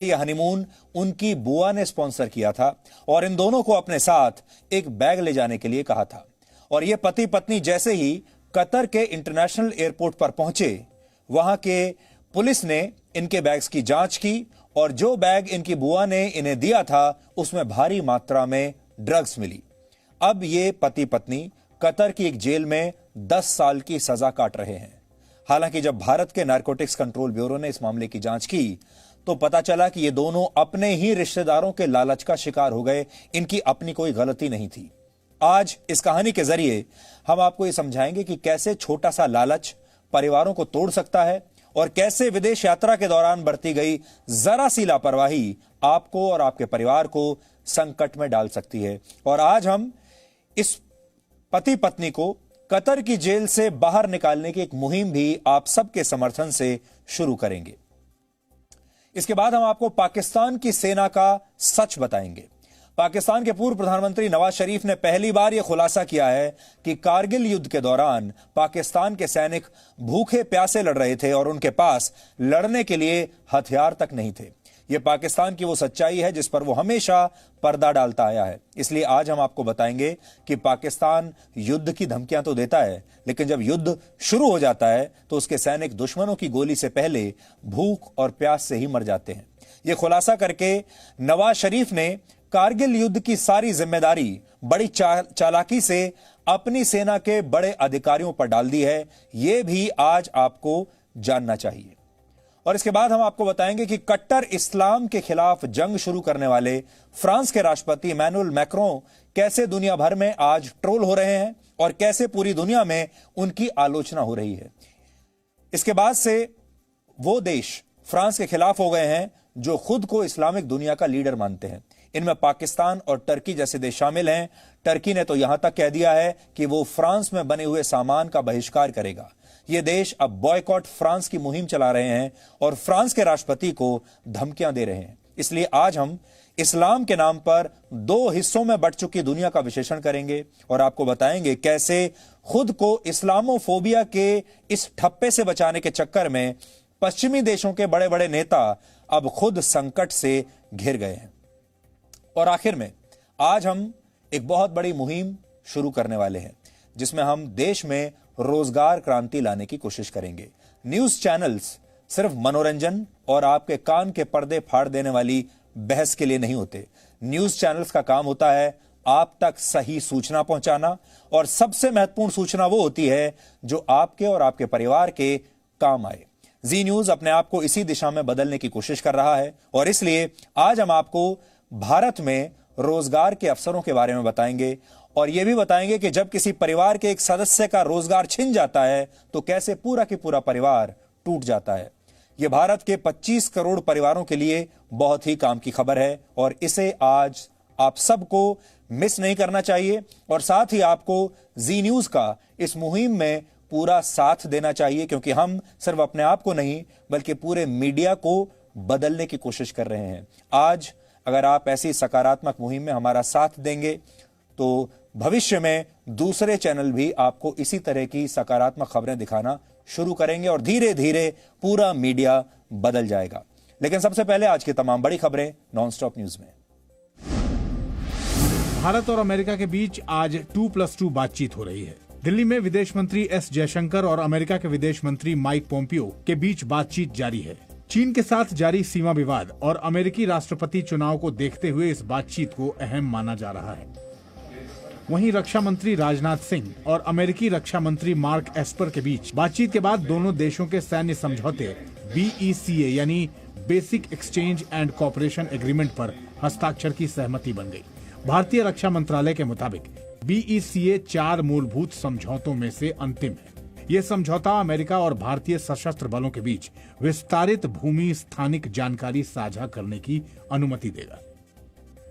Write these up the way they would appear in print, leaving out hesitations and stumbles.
ये हनीमून उनकी बुआ ने स्पॉन्सर किया था और इन दोनों को अपने साथ एक बैग ले जाने के लिए कहा था। और ये पति पत्नी जैसे ही कतर के इंटरनेशनल एयरपोर्ट पर पहुंचे, वहां के पुलिस ने इनके बैग्स की जांच की और जो बैग इनकी बुआ ने इन्हें दिया था उसमें भारी मात्रा में ड्रग्स मिली। अब ये पति पत्नी कतर की एक जेल में 10 साल की सजा काट रहे हैं। हालांकि जब भारत के नारकोटिक्स कंट्रोल ब्यूरो ने इस मामले की जांच की तो पता चला कि ये दोनों अपने ही रिश्तेदारों के लालच का शिकार हो गए, इनकी अपनी कोई गलती नहीं थी। आज इस कहानी के जरिए हम आपको ये समझाएंगे कि कैसे छोटा सा लालच परिवारों को तोड़ सकता है और कैसे विदेश यात्रा के दौरान बरती गई जरा सी लापरवाही आपको और आपके परिवार को संकट में डाल सकती है। और आज हम इस पति पत्नी को कतर की जेल से बाहर निकालने की एक मुहिम भी आप सबके समर्थन से शुरू करेंगे। इसके बाद हम आपको पाकिस्तान की सेना का सच बताएंगे। पाकिस्तान के पूर्व प्रधानमंत्री नवाज शरीफ ने पहली बार यह खुलासा किया है कि कारगिल युद्ध के दौरान पाकिस्तान के सैनिक भूखे प्यासे लड़ रहे थे और उनके पास लड़ने के लिए हथियार तक नहीं थे। यह पाकिस्तान की वो सच्चाई है जिस पर वो हमेशा पर्दा डालता आया है। इसलिए आज हम आपको बताएंगे कि पाकिस्तान युद्ध की धमकियां तो देता है, लेकिन जब युद्ध शुरू हो जाता है तो उसके सैनिक दुश्मनों की गोली से पहले भूख और प्यास से ही मर जाते हैं। यह खुलासा करके नवाज शरीफ ने कारगिल युद्ध की सारी जिम्मेदारी बड़ी चालाकी से अपनी सेना के बड़े अधिकारियों पर डाल दी है। यह भी आज आपको जानना चाहिए। और इसके बाद हम आपको बताएंगे कि कट्टर इस्लाम के खिलाफ जंग शुरू करने वाले फ्रांस के राष्ट्रपति इमैनुअल मैक्रों कैसे दुनिया भर में आज ट्रोल हो रहे हैं और कैसे पूरी दुनिया में उनकी आलोचना हो रही है। इसके बाद से वो देश फ्रांस के खिलाफ हो गए हैं जो खुद को इस्लामिक दुनिया का लीडर मानते हैं। इनमें पाकिस्तान और टर्की जैसे देश शामिल हैं। टर्की ने तो यहां तक कह दिया है कि वो फ्रांस में बने हुए सामान का बहिष्कार करेगा। ये देश अब बॉयकॉट फ्रांस की मुहिम चला रहे हैं और फ्रांस के राष्ट्रपति को धमकियां दे रहे हैं। इसलिए आज हम इस्लाम के नाम पर दो हिस्सों में बंट चुकी दुनिया का विश्लेषण करेंगे और आपको बताएंगे कैसे खुद को इस्लामोफोबिया के इस ठप्पे से बचाने के चक्कर में पश्चिमी देशों के बड़े बड़े नेता अब खुद संकट से घिर गए हैं। और आखिर में आज हम एक बहुत बड़ी मुहिम शुरू करने वाले हैं जिसमें हम देश में रोजगार क्रांति लाने की कोशिश करेंगे। न्यूज चैनल्स सिर्फ मनोरंजन और आपके कान के पर्दे फाड़ देने वाली बहस के लिए नहीं होते। न्यूज चैनल्स का काम होता है आप तक सही सूचना पहुंचाना, और सबसे महत्वपूर्ण सूचना वो होती है जो आपके और आपके परिवार के काम आए। जी न्यूज अपने आप को इसी दिशा में बदलने की कोशिश कर रहा है और इसलिए आज हम आपको भारत में रोजगार के अवसरों के बारे में बताएंगे और यह भी बताएंगे कि जब किसी परिवार के एक सदस्य का रोजगार छिन जाता है तो कैसे पूरा की पूरा परिवार टूट जाता है। यह भारत के 25 करोड़ परिवारों के लिए बहुत ही काम की खबर है और इसे आज आप सबको मिस नहीं करना चाहिए और साथ ही आपको जी न्यूज का इस मुहिम में पूरा साथ देना चाहिए, क्योंकि हम सिर्फ अपने आप को नहीं बल्कि पूरे मीडिया को बदलने की कोशिश कर रहे हैं। आज अगर आप ऐसी सकारात्मक मुहिम में हमारा साथ देंगे तो भविष्य में दूसरे चैनल भी आपको इसी तरह की सकारात्मक खबरें दिखाना शुरू करेंगे और धीरे धीरे पूरा मीडिया बदल जाएगा। लेकिन सबसे पहले आज की तमाम बड़ी खबरें नॉनस्टॉप न्यूज में। भारत और अमेरिका के बीच आज 2+2 बातचीत हो रही है। दिल्ली में विदेश मंत्री एस जयशंकर और अमेरिका के विदेश मंत्री माइक पोम्पियो के बीच बातचीत जारी है। चीन के साथ जारी सीमा विवाद और अमेरिकी राष्ट्रपति चुनाव को देखते हुए इस बातचीत को अहम माना जा रहा है। वहीं रक्षा मंत्री राजनाथ सिंह और अमेरिकी रक्षा मंत्री मार्क एस्पर के बीच बातचीत के बाद दोनों देशों के सैन्य समझौते BECA यानी basic exchange and cooperation agreement पर हस्ताक्षर की सहमति बन गई। भारतीय रक्षा मंत्रालय के मुताबिक BECA 4 मूलभूत समझौतों में से अंतिम है। ये समझौता अमेरिका और भारतीय सशस्त्र बलों के बीच विस्तारित भूमि स्थानिक जानकारी साझा करने की अनुमति देगा।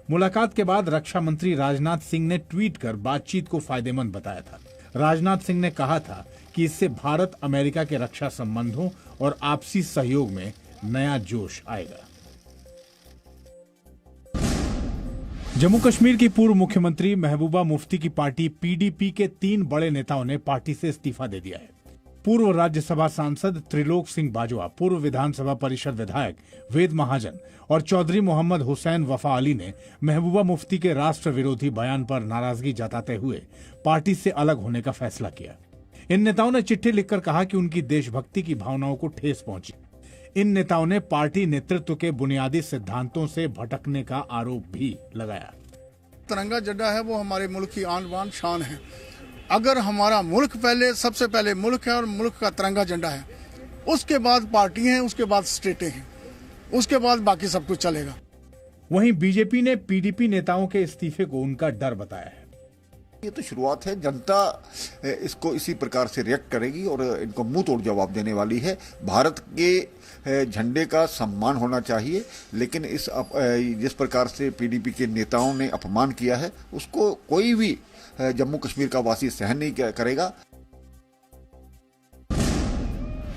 मुलाकात के बाद रक्षा मंत्री राजनाथ सिंह ने ट्वीट कर बातचीत को फायदेमंद बताया था। राजनाथ सिंह ने कहा था कि इससे भारत अमेरिका के रक्षा संबंधों और आपसी सहयोग में नया जोश आएगा। जम्मू कश्मीर की पूर्व मुख्यमंत्री महबूबा मुफ्ती की पार्टी PDP के 3 बड़े नेताओं ने पार्टी से इस्तीफा दे दिया है। पूर्व राज्यसभा सांसद त्रिलोक सिंह बाजवा, पूर्व विधानसभा परिषद विधायक वेद महाजन और चौधरी मोहम्मद हुसैन वफा अली ने महबूबा मुफ्ती के राष्ट्र विरोधी बयान पर नाराजगी जताते हुए पार्टी से अलग होने का फैसला किया। इन नेताओं ने चिट्ठी लिखकर कहा कि उनकी देशभक्ति की भावनाओं को ठेस पहुंची। इन नेताओं ने पार्टी नेतृत्व के बुनियादी सिद्धांतों से भटकने का आरोप भी लगाया। तिरंगा झंडा है वो हमारे मुल्क की आन बान शान है। अगर हमारा मुल्क सबसे पहले मुल्क है और मुल्क का तिरंगा झंडा है, उसके बाद पार्टी है, उसके बाद स्टेटें हैं, उसके बाद बाकी सब कुछ चलेगा। वहीं बीजेपी ने पीडीपी नेताओं के इस्तीफे को उनका डर बताया है। ये तो शुरुआत है, जनता इसको इसी प्रकार से रिएक्ट करेगी और इनको मुंह तोड़ जवाब देने वाली है। भारत के झंडे का सम्मान होना चाहिए, लेकिन जिस प्रकार से पीडीपी के नेताओं ने अपमान किया है उसको कोई भी जम्मू कश्मीर का वासी सहन नहीं करेगा।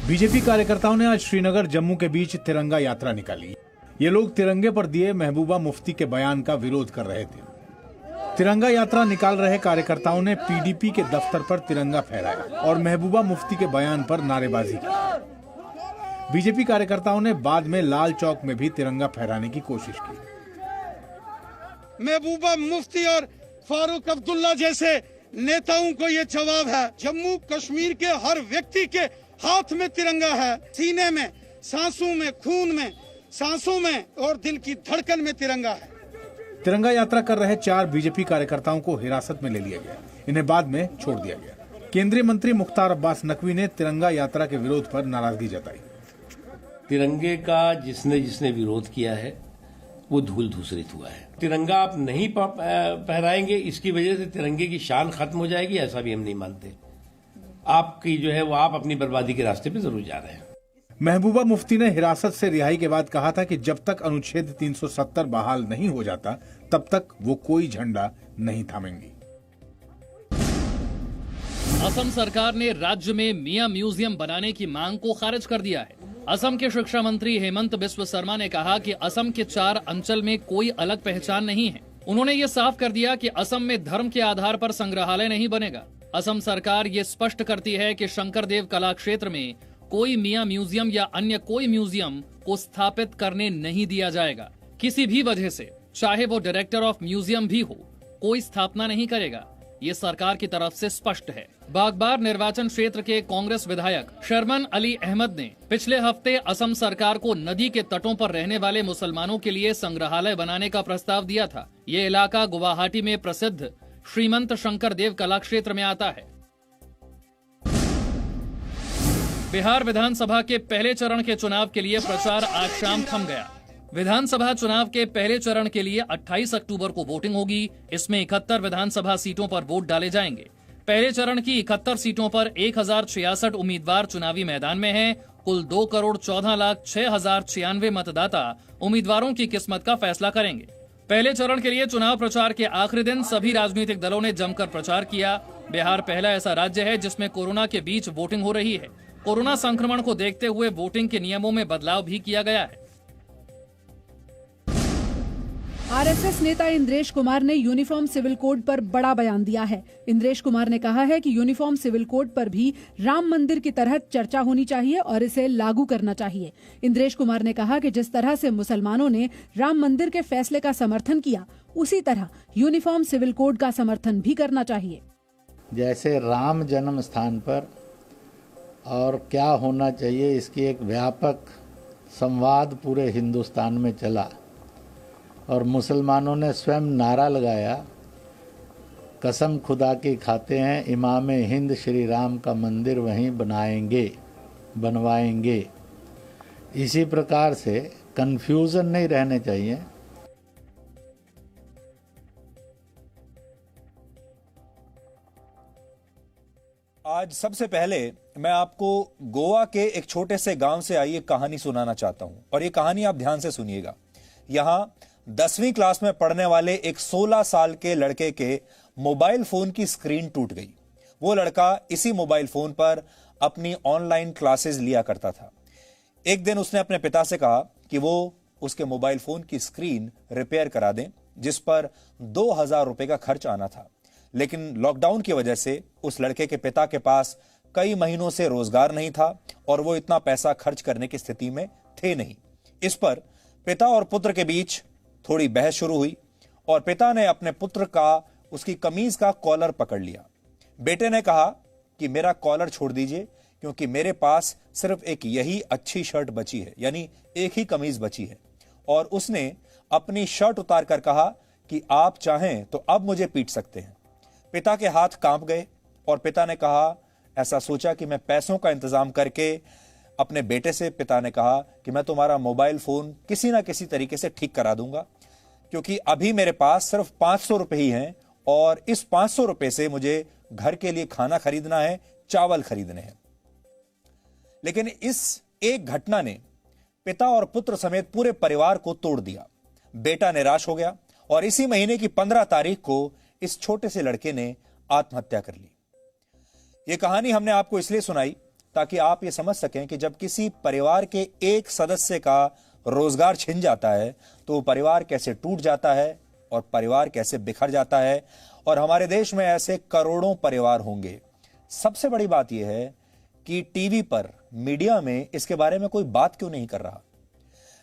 बीजेपी कार्यकर्ताओं ने आज श्रीनगर जम्मू के बीच तिरंगा यात्रा निकाली। ये लोग तिरंगे पर दिए महबूबा मुफ्ती के बयान का विरोध कर रहे थे। तिरंगा यात्रा निकाल रहे कार्यकर्ताओं ने पीडीपी के दफ्तर पर तिरंगा फहराया और महबूबा मुफ्ती के बयान पर नारेबाजी की। बीजेपी कार्यकर्ताओं ने बाद में लाल चौक में भी तिरंगा फहराने की कोशिश की। महबूबा मुफ्ती और फारूक अब्दुल्ला जैसे नेताओं को ये जवाब है, जम्मू कश्मीर के हर व्यक्ति के हाथ में तिरंगा है, सीने में, सांसों में, खून में, सांसों में और दिल की धड़कन में तिरंगा है। तिरंगा यात्रा कर रहे 4 बीजेपी कार्यकर्ताओं को हिरासत में ले लिया गया। इन्हें बाद में छोड़ दिया गया। केंद्रीय मंत्री मुख्तार अब्बास नकवी ने तिरंगा यात्रा के विरोध पर नाराजगी जताई। तिरंगे का जिसने विरोध किया है वो धूल धूसरित हुआ है। तिरंगा आप नहीं फहराएंगे, इसकी वजह से तिरंगे की शान खत्म हो जाएगी, ऐसा भी हम नहीं मानते। आपकी जो है वो आप अपनी बर्बादी के रास्ते पे जरूर जा रहे हैं। महबूबा मुफ्ती ने हिरासत से रिहाई के बाद कहा था कि जब तक अनुच्छेद 370 बहाल नहीं हो जाता तब तक वो कोई झंडा नहीं थामेंगी। असम सरकार ने राज्य में मियां म्यूजियम बनाने की मांग को खारिज कर दिया है। असम के शिक्षा मंत्री हेमंत बिस्व शर्मा ने कहा कि असम के 4 अंचल में कोई अलग पहचान नहीं है। उन्होंने ये साफ कर दिया कि असम में धर्म के आधार पर संग्रहालय नहीं बनेगा। असम सरकार ये स्पष्ट करती है कि शंकरदेव कला क्षेत्र में कोई मियां म्यूजियम या अन्य कोई म्यूजियम को स्थापित करने नहीं दिया जाएगा। किसी भी वजह से, चाहे वो डायरेक्टर ऑफ म्यूजियम भी हो, कोई स्थापना नहीं करेगा। ये सरकार की तरफ से स्पष्ट है। बागबार निर्वाचन क्षेत्र के कांग्रेस विधायक शर्मन अली अहमद ने पिछले हफ्ते असम सरकार को नदी के तटों पर रहने वाले मुसलमानों के लिए संग्रहालय बनाने का प्रस्ताव दिया था। ये इलाका गुवाहाटी में प्रसिद्ध श्रीमंत शंकरदेव कला क्षेत्र में आता है। बिहार विधानसभा के पहले चरण के चुनाव के लिए प्रचार आज शाम थम गया। विधानसभा चुनाव के पहले चरण के लिए 28 अक्टूबर को वोटिंग होगी। इसमें 71 विधानसभा सीटों पर वोट डाले जाएंगे। पहले चरण की 71 सीटों पर 1066 उम्मीदवार चुनावी मैदान में हैं। कुल 2,14,06,096 मतदाता उम्मीदवारों की किस्मत का फैसला करेंगे। पहले चरण के लिए चुनाव प्रचार के आखिरी दिन सभी राजनीतिक दलों ने जमकर प्रचार किया। बिहार पहला ऐसा राज्य है जिसमें कोरोना के बीच वोटिंग हो रही है। कोरोना संक्रमण को देखते हुए वोटिंग के नियमों में बदलाव भी किया गया है। आरएसएस नेता इंद्रेश कुमार ने यूनिफॉर्म सिविल कोड पर बड़ा बयान दिया है। इंद्रेश कुमार ने कहा है कि यूनिफॉर्म सिविल कोड पर भी राम मंदिर की तरह चर्चा होनी चाहिए और इसे लागू करना चाहिए। इंद्रेश कुमार ने कहा कि जिस तरह से मुसलमानों ने राम मंदिर के फैसले का समर्थन किया, उसी तरह यूनिफॉर्म सिविल कोड का समर्थन भी करना चाहिए। जैसे राम जन्म स्थान पर और क्या होना चाहिए, इसकी एक व्यापक संवाद पूरे हिंदुस्तान में चला और मुसलमानों ने स्वयं नारा लगाया, कसम खुदा की खाते हैं इमाम हिंद श्री राम का मंदिर वहीं बनवाएंगे। इसी प्रकार से कंफ्यूजन नहीं रहने चाहिए। आज सबसे पहले मैं आपको गोवा के एक छोटे से गांव से आई एक कहानी सुनाना चाहता हूं और ये कहानी आप ध्यान से सुनिएगा। यहां 10वीं क्लास में पढ़ने वाले एक 16 साल के लड़के के मोबाइल फोन की स्क्रीन टूट गई। वो लड़का इसी मोबाइल फोन पर अपनी ऑनलाइन क्लासेस लिया करता था। एक दिन उसने अपने पिता से कहा कि वो उसके मोबाइल फोन की स्क्रीन रिपेयर करा दें, जिस पर 2,000 रुपए का खर्च आना था। लेकिन लॉकडाउन की वजह से उस लड़के के पिता के पास कई महीनों से रोजगार नहीं था और वो इतना पैसा खर्च करने की स्थिति में थे नहीं। इस पर पिता और पुत्र के बीच थोड़ी बहस शुरू हुई और पिता ने अपने पुत्र का उसकी कमीज का कॉलर पकड़ लिया। बेटे ने कहा कि मेरा कॉलर छोड़ दीजिए क्योंकि मेरे पास सिर्फ एक यही अच्छी शर्ट बची है, यानी एक ही कमीज बची है। और उसने अपनी शर्ट उतार कर कहा कि आप चाहें तो अब मुझे पीट सकते हैं। पिता के हाथ कांप गए और पिता ने कहा, ऐसा सोचा कि मैं पैसों का इंतजाम करके अपने बेटे से पिता ने कहा कि मैं तुम्हारा मोबाइल फोन किसी ना किसी तरीके से ठीक करा दूंगा क्योंकि अभी मेरे पास सिर्फ 500 रुपए ही हैं और इस 500 रुपए से मुझे घर के लिए खाना खरीदना है, चावल खरीदने हैं। लेकिन इस एक घटना ने पिता और पुत्र समेत पूरे परिवार को तोड़ दिया। बेटा निराश हो गया और इसी महीने की 15 तारीख को इस छोटे से लड़के ने आत्महत्या कर ली। यह कहानी हमने आपको इसलिए सुनाई ताकि आप ये समझ सकें कि जब किसी परिवार के एक सदस्य का रोजगार छिन जाता है तो परिवार कैसे टूट जाता है और परिवार कैसे बिखर जाता है। और हमारे देश में ऐसे करोड़ों परिवार होंगे। सबसे बड़ी बात यह है कि टीवी पर, मीडिया में इसके बारे में कोई बात क्यों नहीं कर रहा।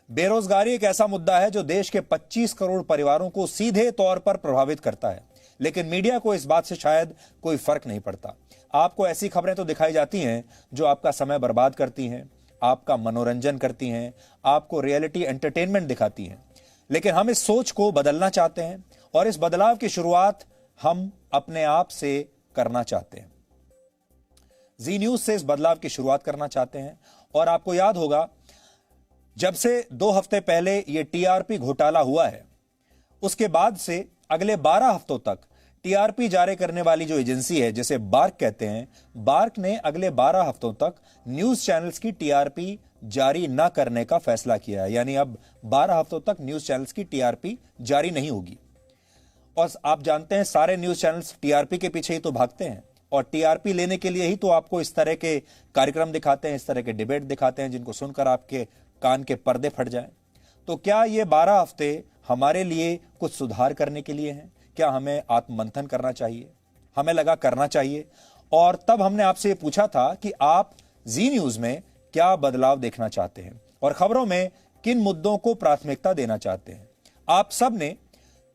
बेरोजगारी एक ऐसा मुद्दा है जो देश के 25 करोड़ परिवारों को सीधे तौर पर प्रभावित करता है, लेकिन मीडिया को इस बात से शायद कोई फर्क नहीं पड़ता। आपको ऐसी खबरें तो दिखाई जाती हैं जो आपका समय बर्बाद करती हैं, आपका मनोरंजन करती हैं, आपको रियलिटी एंटरटेनमेंट दिखाती हैं। लेकिन हम इस सोच को बदलना चाहते हैं और इस बदलाव की शुरुआत हम अपने आप से करना चाहते हैं। जी न्यूज से इस बदलाव की शुरुआत करना चाहते हैं। और आपको याद होगा, जब से 2 हफ्ते पहले यह टीआरपी घोटाला हुआ है, उसके बाद से अगले 12 हफ्तों तक टीआरपी जारी करने वाली जो एजेंसी है, जिसे बार्क कहते हैं, बार्क ने अगले 12 हफ्तों तक न्यूज चैनल्स की टीआरपी जारी न करने का फैसला किया है। यानी अब 12 हफ्तों तक न्यूज चैनल्स की टीआरपी जारी नहीं होगी। और आप जानते हैं, सारे न्यूज चैनल्स टीआरपी के पीछे ही तो भागते हैं और टीआरपी लेने के लिए ही तो आपको इस तरह के कार्यक्रम दिखाते हैं, इस तरह के डिबेट दिखाते हैं जिनको सुनकर आपके कान के पर्दे फट जाएं। तो क्या ये 12 हफ्ते हमारे लिए कुछ सुधार करने के लिए हैं? क्या हमें आत्ममंथन करना चाहिए? हमें लगा करना चाहिए। और तब हमने आपसे ये पूछा था कि आप जी न्यूज में क्या बदलाव देखना चाहते हैं और खबरों में किन मुद्दों को प्राथमिकता देना चाहते हैं। आप सब ने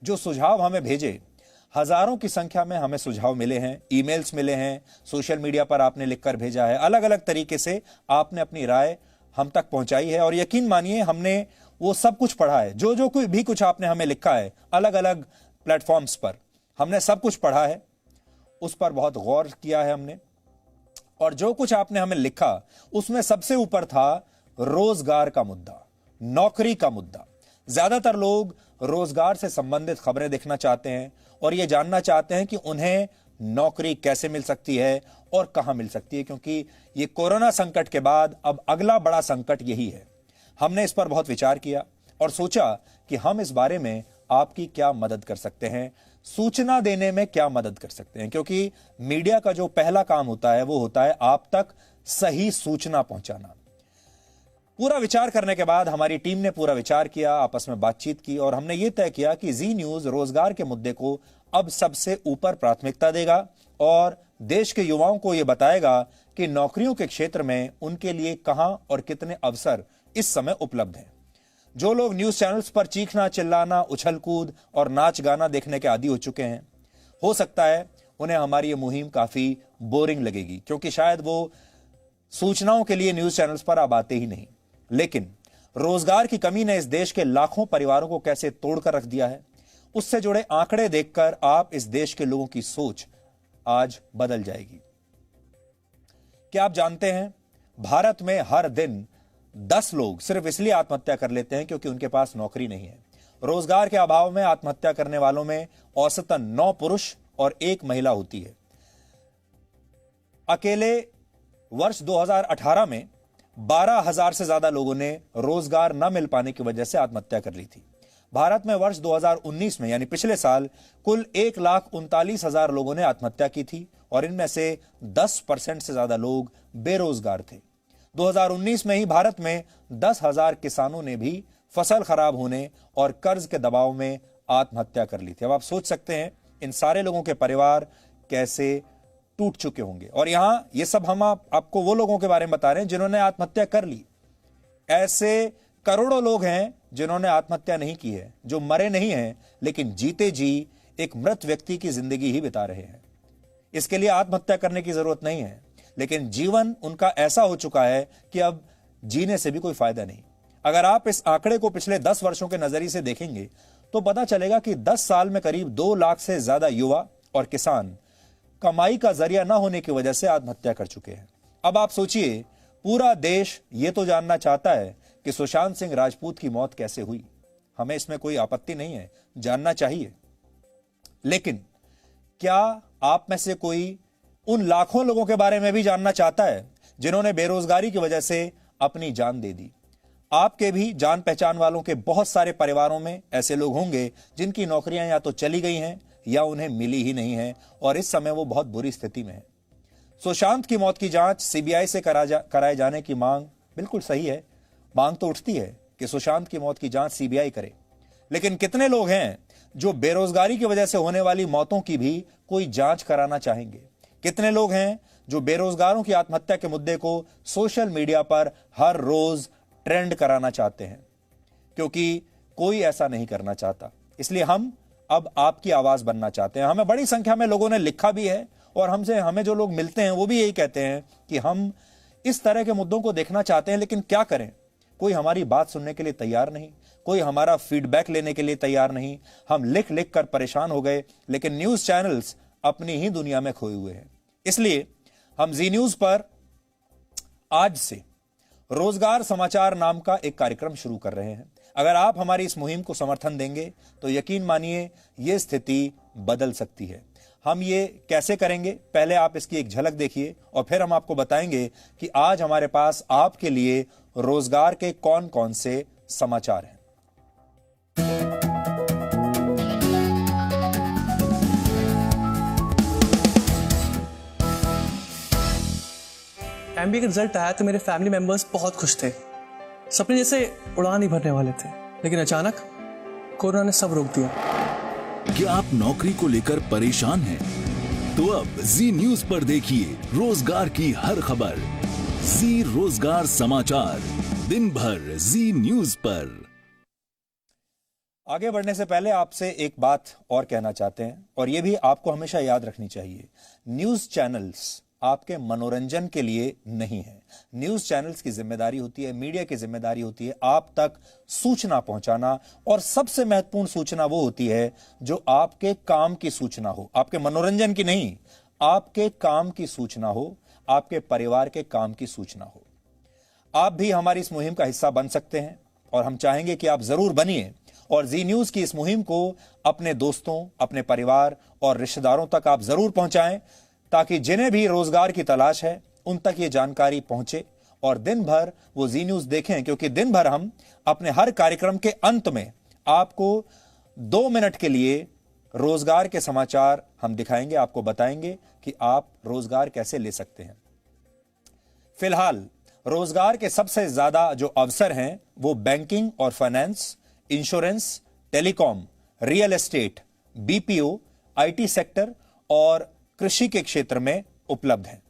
जो सुझाव हमें भेजे, हजारों की संख्या में हमें सुझाव मिले हैं, ईमेल्स मिले हैं, सोशल मीडिया पर आपने लिखकर भेजा है, अलग अलग तरीके से आपने अपनी राय हम तक पहुंचाई है। और यकीन मानिए, हमने वो सब कुछ पढ़ा है, जो कोई भी कुछ आपने हमें लिखा है अलग अलग प्लेटफॉर्म्स पर, हमने सब कुछ पढ़ा है, उस पर बहुत गौर किया है हमने। और जो कुछ आपने हमें लिखा उसमें सबसे ऊपर था रोजगार का मुद्दा, नौकरी का मुद्दा। ज्यादातर लोग रोजगार से संबंधित खबरें देखना चाहते हैं और यह जानना चाहते हैं कि उन्हें नौकरी कैसे मिल सकती है और कहां मिल सकती है, क्योंकि ये कोरोना संकट के बाद अब अगला बड़ा संकट यही है। हमने इस पर बहुत विचार किया और सोचा कि हम इस बारे में आपकी क्या मदद कर सकते हैं, सूचना देने में क्या मदद कर सकते हैं, क्योंकि मीडिया का जो पहला काम होता है वो होता है आप तक सही सूचना पहुंचाना। पूरा विचार करने के बाद हमारी टीम ने पूरा विचार किया, आपस में बातचीत की और हमने ये तय किया कि जी न्यूज रोजगार के मुद्दे को अब सबसे ऊपर प्राथमिकता देगा और देश के युवाओं को यह बताएगा कि नौकरियों के क्षेत्र में उनके लिए कहां और कितने अवसर इस समय उपलब्ध हैं। जो लोग न्यूज चैनल्स पर चीखना, चिल्लाना, उछल कूद और नाच गाना देखने के आदी हो चुके हैं, हो सकता है उन्हें हमारी ये मुहिम काफी बोरिंग लगेगी, क्योंकि शायद वो सूचनाओं के लिए न्यूज चैनल्स पर अब आते ही नहीं। लेकिन रोजगार की कमी ने इस देश के लाखों परिवारों को कैसे तोड़कर रख दिया है, उससे जुड़े आंकड़े देखकर आप इस देश के लोगों की सोच आज बदल जाएगी। क्या आप जानते हैं, भारत में हर दिन 10 लोग सिर्फ इसलिए आत्महत्या कर लेते हैं क्योंकि उनके पास नौकरी नहीं है। रोजगार के अभाव में आत्महत्या करने वालों में औसतन 9 पुरुष और 1 महिला होती है। अकेले वर्ष 2018 में 12,000 से ज्यादा लोगों ने रोजगार न मिल पाने की वजह से आत्महत्या कर ली थी। भारत में वर्ष 2019 में यानी पिछले साल कुल 1,39,000 लोगों ने आत्महत्या की थी और इनमें से 10% से ज्यादा लोग बेरोजगार थे। 2019 में ही भारत में 10,000 किसानों ने भी फसल खराब होने और कर्ज के दबाव में आत्महत्या कर ली थी। अब आप सोच सकते हैं इन सारे लोगों के परिवार कैसे टूट चुके होंगे। और यहां ये सब हम आपको वो लोगों के बारे में बता रहे हैं जिन्होंने आत्महत्या कर ली। ऐसे करोड़ों लोग हैं जिन्होंने आत्महत्या नहीं की है, जो मरे नहीं हैं लेकिन जीते जी एक मृत व्यक्ति की जिंदगी ही बिता रहे हैं। इसके लिए आत्महत्या करने की जरूरत नहीं है, लेकिन जीवन उनका ऐसा हो चुका है कि अब जीने से भी कोई फायदा नहीं। अगर आप इस आंकड़े को पिछले 10 वर्षों के नजरिए से देखेंगे तो पता चलेगा कि 10 साल में करीब 2 लाख से ज्यादा युवा और किसान कमाई का जरिया न होने की वजह से आत्महत्या कर चुके हैं। अब आप सोचिए, पूरा देश यह तो जानना चाहता है कि सुशांत सिंह राजपूत की मौत कैसे हुई। हमें इसमें कोई आपत्ति नहीं है, जानना चाहिए। लेकिन क्या आप में से कोई उन लाखों लोगों के बारे में भी जानना चाहता है जिन्होंने बेरोजगारी की वजह से अपनी जान दे दी? आपके भी जान पहचान वालों के बहुत सारे परिवारों में ऐसे लोग होंगे जिनकी नौकरियां या तो चली गई हैं या उन्हें मिली ही नहीं है और इस समय वो बहुत बुरी स्थिति में है। सुशांत की मौत की जांच सीबीआई से कराए जाने की मांग बिल्कुल सही है। मांग तो उठती है कि सुशांत की मौत की जांच सीबीआई करे, लेकिन कितने लोग हैं जो बेरोजगारी की वजह से होने वाली मौतों की भी कोई जांच कराना चाहेंगे? कितने लोग हैं जो बेरोजगारों की आत्महत्या के मुद्दे को सोशल मीडिया पर हर रोज ट्रेंड कराना चाहते हैं? क्योंकि कोई ऐसा नहीं करना चाहता, इसलिए हम अब आपकी आवाज बनना चाहते हैं। हमें बड़ी संख्या में लोगों ने लिखा भी है और हमें जो लोग मिलते हैं वो भी यही कहते हैं कि हम इस तरह के मुद्दों को देखना चाहते हैं, लेकिन क्या करें? कोई हमारी बात सुनने के लिए तैयार नहीं, कोई हमारा फीडबैक लेने के लिए तैयार नहीं। हम लिख लिख कर परेशान हो गए, लेकिन न्यूज चैनल्स अपनी ही दुनिया में खोए हुए हैं। इसलिए हम जी न्यूज पर आज से रोजगार समाचार नाम का एक कार्यक्रम शुरू कर रहे हैं। अगर आप हमारी इस मुहिम को समर्थन देंगे तो यकीन मानिए ये स्थिति बदल सकती है। हम ये कैसे करेंगे, पहले आप इसकी एक झलक देखिए और फिर हम आपको बताएंगे कि आज हमारे पास आपके लिए रोजगार के कौन कौन से समाचार हैं। एमबीए का रिजल्ट आया तो मेरे फैमिली मेंबर्स बहुत खुश थे। सपने जैसे उड़ान ही भरने वाले थे, लेकिन अचानक कोरोना ने सब रोक दिया। क्या आप नौकरी को लेकर परेशान हैं? तो अब जी न्यूज पर देखिए रोजगार की हर खबर। जी रोजगार समाचार, दिन भर जी न्यूज पर। आगे बढ़ने से पहले आपसे एक बात और कहना चाहते हैं, और यह भी आपको हमेशा याद रखनी चाहिए। न्यूज चैनल्स आपके मनोरंजन के लिए नहीं है। न्यूज चैनल्स की जिम्मेदारी होती है, मीडिया की जिम्मेदारी होती है आप तक सूचना पहुंचाना, और सबसे महत्वपूर्ण सूचना वो होती है जो आपके काम की सूचना हो, आपके मनोरंजन की नहीं, आपके काम की सूचना हो, आपके परिवार के काम की सूचना हो। आप भी हमारी इस मुहिम का हिस्सा बन सकते हैं और हम चाहेंगे कि आप जरूर बनिए और जी न्यूज की इस मुहिम को अपने दोस्तों, अपने परिवार और रिश्तेदारों तक आप जरूर पहुंचाएं, ताकि जिन्हें भी रोजगार की तलाश है उन तक ये जानकारी पहुंचे और दिन भर वो जी न्यूज देखें, क्योंकि दिन भर हम अपने हर कार्यक्रम के अंत में आपको 2 मिनट के लिए रोजगार के समाचार हम दिखाएंगे, आपको बताएंगे कि आप रोजगार कैसे ले सकते हैं। फिलहाल रोजगार के सबसे ज्यादा जो अवसर हैं वो बैंकिंग और finance, insurance, telecom, real estate, BPO, IT sector और कृषि के क्षेत्र में उपलब्ध है।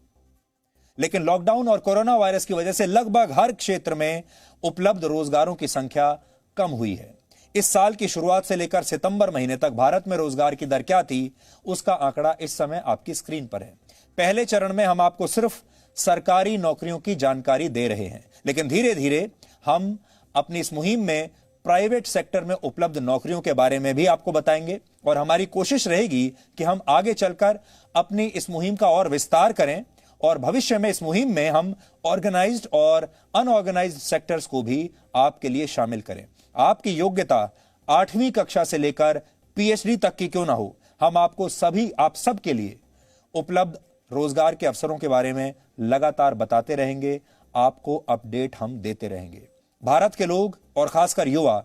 लेकिन लॉकडाउन और कोरोना वायरस की वजह से लगभग हर क्षेत्र में उपलब्ध रोजगारों की संख्या कम हुई है। इस साल की शुरुआत से लेकर सितंबर महीने तक भारत में रोजगार की दर क्या थी, उसका आंकड़ा इस समय आपकी स्क्रीन पर है। पहले चरण में हम आपको सिर्फ सरकारी नौकरियों की जानकारी दे रहे हैं, लेकिन धीरे धीरे हम अपनी इस मुहिम में प्राइवेट सेक्टर में उपलब्ध नौकरियों के बारे में भी आपको बताएंगे और हमारी कोशिश रहेगी कि हम आगे चलकर अपनी इस मुहिम का और विस्तार करें और भविष्य में इस मुहिम में हम ऑर्गेनाइज्ड और अनऑर्गेनाइज्ड सेक्टर्स को भी आपके लिए शामिल करें। आपकी योग्यता 8वीं कक्षा से लेकर पीएचडी तक की क्यों ना हो, हम आपको आप सब के लिए उपलब्ध रोजगार के अवसरों के बारे में लगातार बताते रहेंगे, आपको अपडेट हम देते रहेंगे। भारत के लोग और खासकर युवा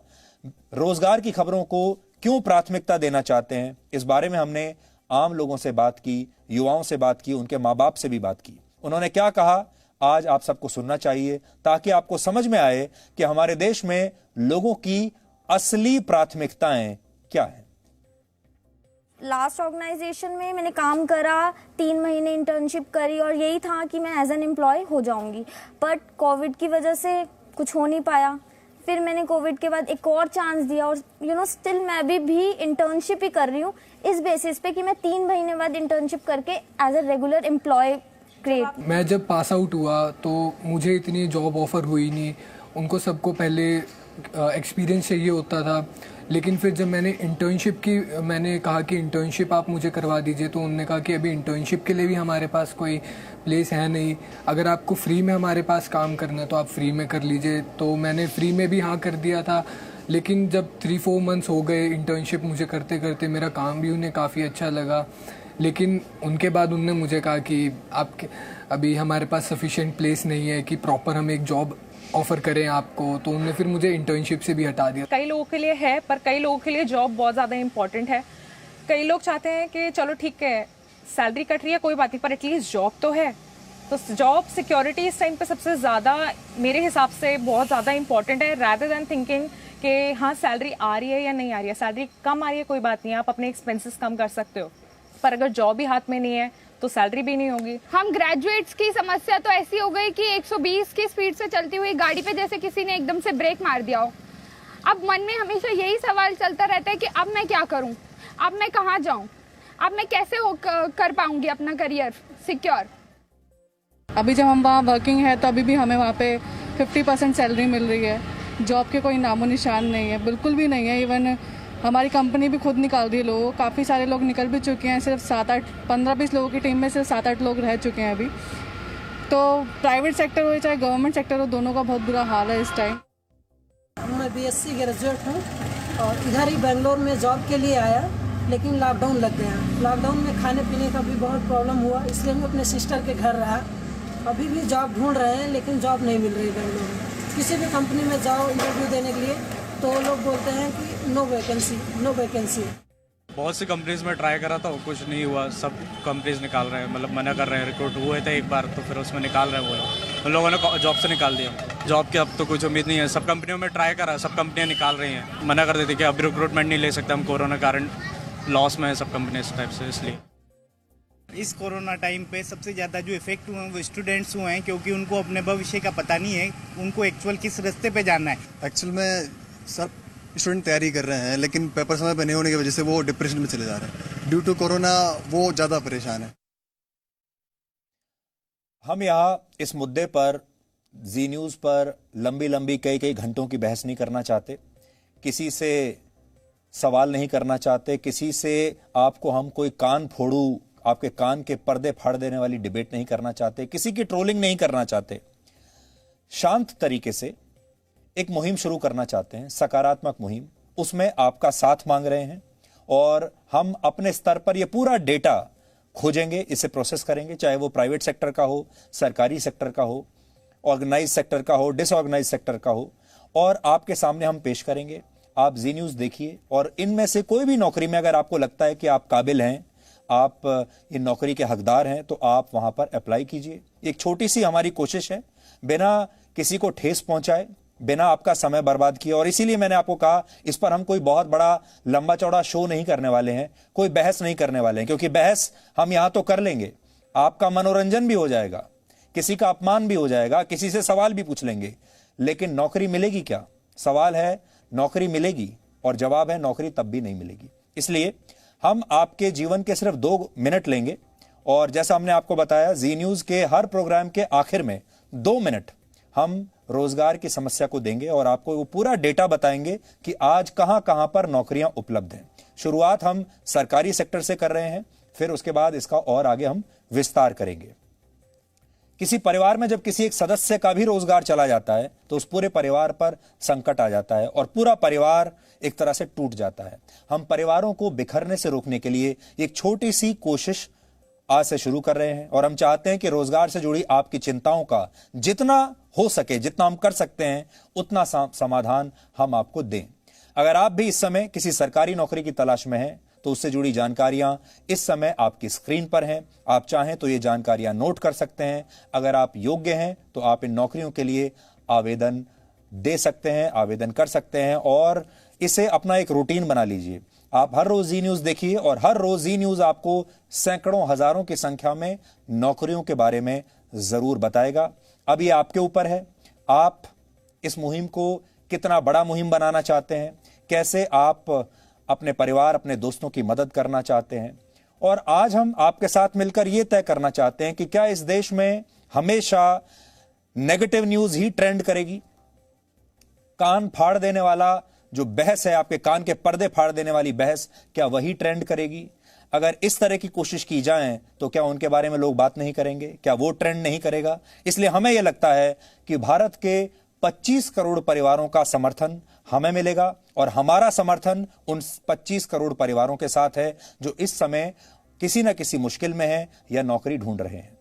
रोजगार की खबरों को क्यों प्राथमिकता देना चाहते हैं, इस बारे में हमने आम लोगों से बात की, युवाओं से बात की, उनके मां बाप से भी बात की। उन्होंने क्या कहा आज आप सबको सुनना चाहिए, ताकि आपको समझ में आए कि हमारे देश में लोगों की असली प्राथमिकताएं क्या हैं। लास्ट ऑर्गेनाइजेशन में मैंने काम करा, 3 महीने इंटर्नशिप करी और यही था कि मैं एज एन एम्प्लॉय हो जाऊंगी, बट कोविड की वजह से कुछ हो नहीं पाया। फिर मैंने कोविड के बाद एक और चांस दिया और स्टिल मैं भी इंटर्नशिप ही कर रही हूँ इस बेसिस पे कि मैं 3 महीने बाद इंटर्नशिप करके as a regular employ create. मैं जब पास आउट हुआ तो मुझे इतनी जॉब ऑफर हुई नहीं, उनको सबको पहले एक्सपीरियंस चाहिए होता था। लेकिन फिर जब मैंने इंटर्नशिप की, मैंने कहा कि इंटर्नशिप आप मुझे करवा दीजिए, तो उन्होंने कहा कि अभी इंटर्नशिप के लिए भी हमारे पास कोई प्लेस है नहीं, अगर आपको फ्री में हमारे पास काम करना है तो आप फ्री में कर लीजिए। तो मैंने फ्री में भी हाँ कर दिया था। लेकिन जब 3-4 मंथ्स हो गए इंटर्नशिप मुझे करते करते, मेरा काम भी उन्हें काफ़ी अच्छा लगा। लेकिन उनके बाद उन्होंने मुझे कहा कि आपके अभी हमारे पास सफिशिएंट प्लेस नहीं है कि प्रॉपर हम एक जॉब ऑफर करें आपको, तो उन्होंने फिर मुझे इंटर्नशिप से भी हटा दिया। कई लोगों के लिए है, पर कई लोगों के लिए जॉब बहुत ज़्यादा इम्पोर्टेंट है। कई लोग चाहते हैं कि चलो ठीक है सैलरी कट रही है कोई बात नहीं, पर एटलीस्ट जॉब तो है। तो जॉब सिक्योरिटी इस टाइम पे सबसे ज़्यादा मेरे हिसाब से बहुत ज़्यादा इम्पोर्टेंट है, रादर देन थिंकिंग कि हाँ सैलरी आ रही है या नहीं आ रही है। सैलरी कम आ रही है कोई बात नहीं, आप अपने एक्सपेंसेस कम कर सकते हो, पर अगर जॉब ही हाथ में नहीं है तो सैलरी भी नहीं होगी। हम ग्रेजुएट्स की समस्या तो ऐसी हो गई कि 120 की स्पीड से चलती हुई गाड़ी पे जैसे किसी ने एकदम से ब्रेक मार दिया हो। अब मन में हमेशा यही सवाल चलता रहता है कि अब मैं क्या करूं, अब मैं कहां जाऊं, अब मैं कैसे कर पाऊंगी अपना करियर सिक्योर। अभी जब हम वहाँ वर्किंग है तो अभी भी हमें वहाँ पे 50% सैलरी मिल रही है, जॉब के कोई नामो निशान नहीं है, बिल्कुल भी नहीं है। इवन हमारी कंपनी भी खुद निकाल रही है लोगों, काफ़ी सारे लोग निकल भी चुके हैं, सिर्फ 7-8 15-20 लोगों की टीम में सिर्फ 7-8 लोग रह चुके हैं अभी। तो प्राइवेट सेक्टर हो चाहे गवर्नमेंट सेक्टर हो, दोनों का बहुत बुरा हाल है इस टाइम। मैं BSc ग्रेजुएट हूँ और इधर ही बेंगलोर में जॉब के लिए आया, लेकिन लॉकडाउन लग गया। लॉकडाउन में खाने पीने का भी बहुत प्रॉब्लम हुआ, इसलिए मैं अपने सिस्टर के घर रहा। अभी भी जॉब ढूंढ रहे हैं लेकिन जॉब नहीं मिल रही बेंगलोर में। किसी भी कंपनी में जाओ इंटरव्यू देने के लिए तो लोग बोलते हैं कि नो वैकेंसी। बहुत सी कंपनीज में ट्राई करा था, कुछ नहीं हुआ, सब कंपनीज निकाल रहे हैं, मतलब मना कर रहे हैं। रिक्रूट हुए थे एक बार तो फिर उसमें निकाल रहे हैं वो लोग, उन लोगों ने जॉब से निकाल दिया। जॉब की अब तो कुछ उम्मीद नहीं है, सब कंपनियों में ट्राई करा, सब कंपनियां निकाल रही हैं, मना कर देती कि अब रिक्रूटमेंट नहीं ले सकते हम, कोरोना कारण लॉस में है सब कंपनी इस टाइप से। इसलिए इस कोरोना टाइम पे सबसे ज़्यादा जो इफेक्ट हुए हैं वो स्टूडेंट्स हुए हैं, क्योंकि उनको अपने भविष्य का पता नहीं है, उनको एक्चुअल किस रास्ते पे जाना है। एक्चुअल में सब स्टूडेंट तैयारी कर रहे हैं लेकिन पेपर समय पर नहीं होने की वजह से वो डिप्रेशन में चले जा रहे हैं। ड्यू टू कोरोना वो ज़्यादा परेशान है। हम यहाँ इस मुद्दे पर जी न्यूज़ पर लंबी कई घंटों की बहस नहीं करना चाहते, किसी से सवाल नहीं करना चाहते, किसी से आपको हम कोई कान फोड़ू, आपके कान के पर्दे फाड़ देने वाली डिबेट नहीं करना चाहते, किसी की ट्रोलिंग नहीं करना चाहते। शांत तरीके से एक मुहिम शुरू करना चाहते हैं, सकारात्मक मुहिम, उसमें आपका साथ मांग रहे हैं और हम अपने स्तर पर यह पूरा डेटा खोजेंगे, इसे प्रोसेस करेंगे, चाहे वो प्राइवेट सेक्टर का हो, सरकारी सेक्टर का हो, ऑर्गेनाइज सेक्टर का हो, डिसऑर्गेनाइज सेक्टर का हो, और आपके सामने हम पेश करेंगे। आप जी न्यूज़ देखिए और इनमें से कोई भी नौकरी में अगर आपको लगता है कि आप काबिल हैं, आप इन नौकरी के हकदार हैं, तो आप वहां पर अप्लाई कीजिए। एक छोटी सी हमारी कोशिश है, बिना किसी को ठेस पहुंचाए, बिना आपका समय बर्बाद किए, और इसीलिए मैंने आपको कहा इस पर हम कोई बहुत बड़ा लंबा चौड़ा शो नहीं करने वाले हैं, कोई बहस नहीं करने वाले हैं, क्योंकि बहस हम यहां तो कर लेंगे, आपका मनोरंजन भी हो जाएगा, किसी का अपमान भी हो जाएगा, किसी से सवाल भी पूछ लेंगे, लेकिन नौकरी मिलेगी क्या? सवाल है नौकरी मिलेगी और जवाब है नौकरी तब भी नहीं मिलेगी। इसलिए हम आपके जीवन के सिर्फ 2 मिनट लेंगे और जैसा हमने आपको बताया, जी न्यूज़ के हर प्रोग्राम के आखिर में 2 मिनट हम रोजगार की समस्या को देंगे और आपको वो पूरा डेटा बताएंगे कि आज कहां पर नौकरियां उपलब्ध हैं। शुरुआत हम सरकारी सेक्टर से कर रहे हैं, फिर उसके बाद इसका और आगे हम विस्तार करेंगे। किसी परिवार में जब किसी एक सदस्य का भी रोजगार चला जाता है तो उस पूरे परिवार पर संकट आ जाता है और पूरा परिवार एक तरह से टूट जाता है। हम परिवारों को बिखरने से रोकने के लिए एक छोटी सी कोशिश आज से शुरू कर रहे हैं और हम चाहते हैं कि रोजगार से जुड़ी आपकी चिंताओं का जितना हो सके, जितना हम कर सकते हैं, उतना समाधान हम आपको दें। अगर आप भी इस समय किसी सरकारी नौकरी की तलाश में हैं तो उससे जुड़ी जानकारियां इस समय आपकी स्क्रीन पर हैं। आप चाहें तो ये जानकारियां नोट कर सकते हैं। अगर आप योग्य हैं तो आप इन नौकरियों के लिए आवेदन दे सकते हैं, आवेदन कर सकते हैं और इसे अपना एक रूटीन बना लीजिए। आप हर रोज जी न्यूज देखिए और हर रोज जी न्यूज आपको सैकड़ों हजारों की संख्या में नौकरियों के बारे में जरूर बताएगा। अब ये आपके ऊपर है, आप इस मुहिम को कितना बड़ा मुहिम बनाना चाहते हैं, कैसे आप अपने परिवार, अपने दोस्तों की मदद करना चाहते हैं। और आज हम आपके साथ मिलकर यह तय करना चाहते हैं कि क्या इस देश में हमेशा नेगेटिव न्यूज ही ट्रेंड करेगी, कान फाड़ देने वाला जो बहस है, आपके कान के पर्दे फाड़ देने वाली बहस, क्या वही ट्रेंड करेगी? अगर इस तरह की कोशिश की जाए तो क्या उनके बारे में लोग बात नहीं करेंगे? क्या वो ट्रेंड नहीं करेगा? इसलिए हमें यह लगता है कि भारत के 25 करोड़ परिवारों का समर्थन हमें मिलेगा और हमारा समर्थन उन 25 करोड़ परिवारों के साथ है जो इस समय किसी न किसी मुश्किल में है या नौकरी ढूंढ रहे हैं।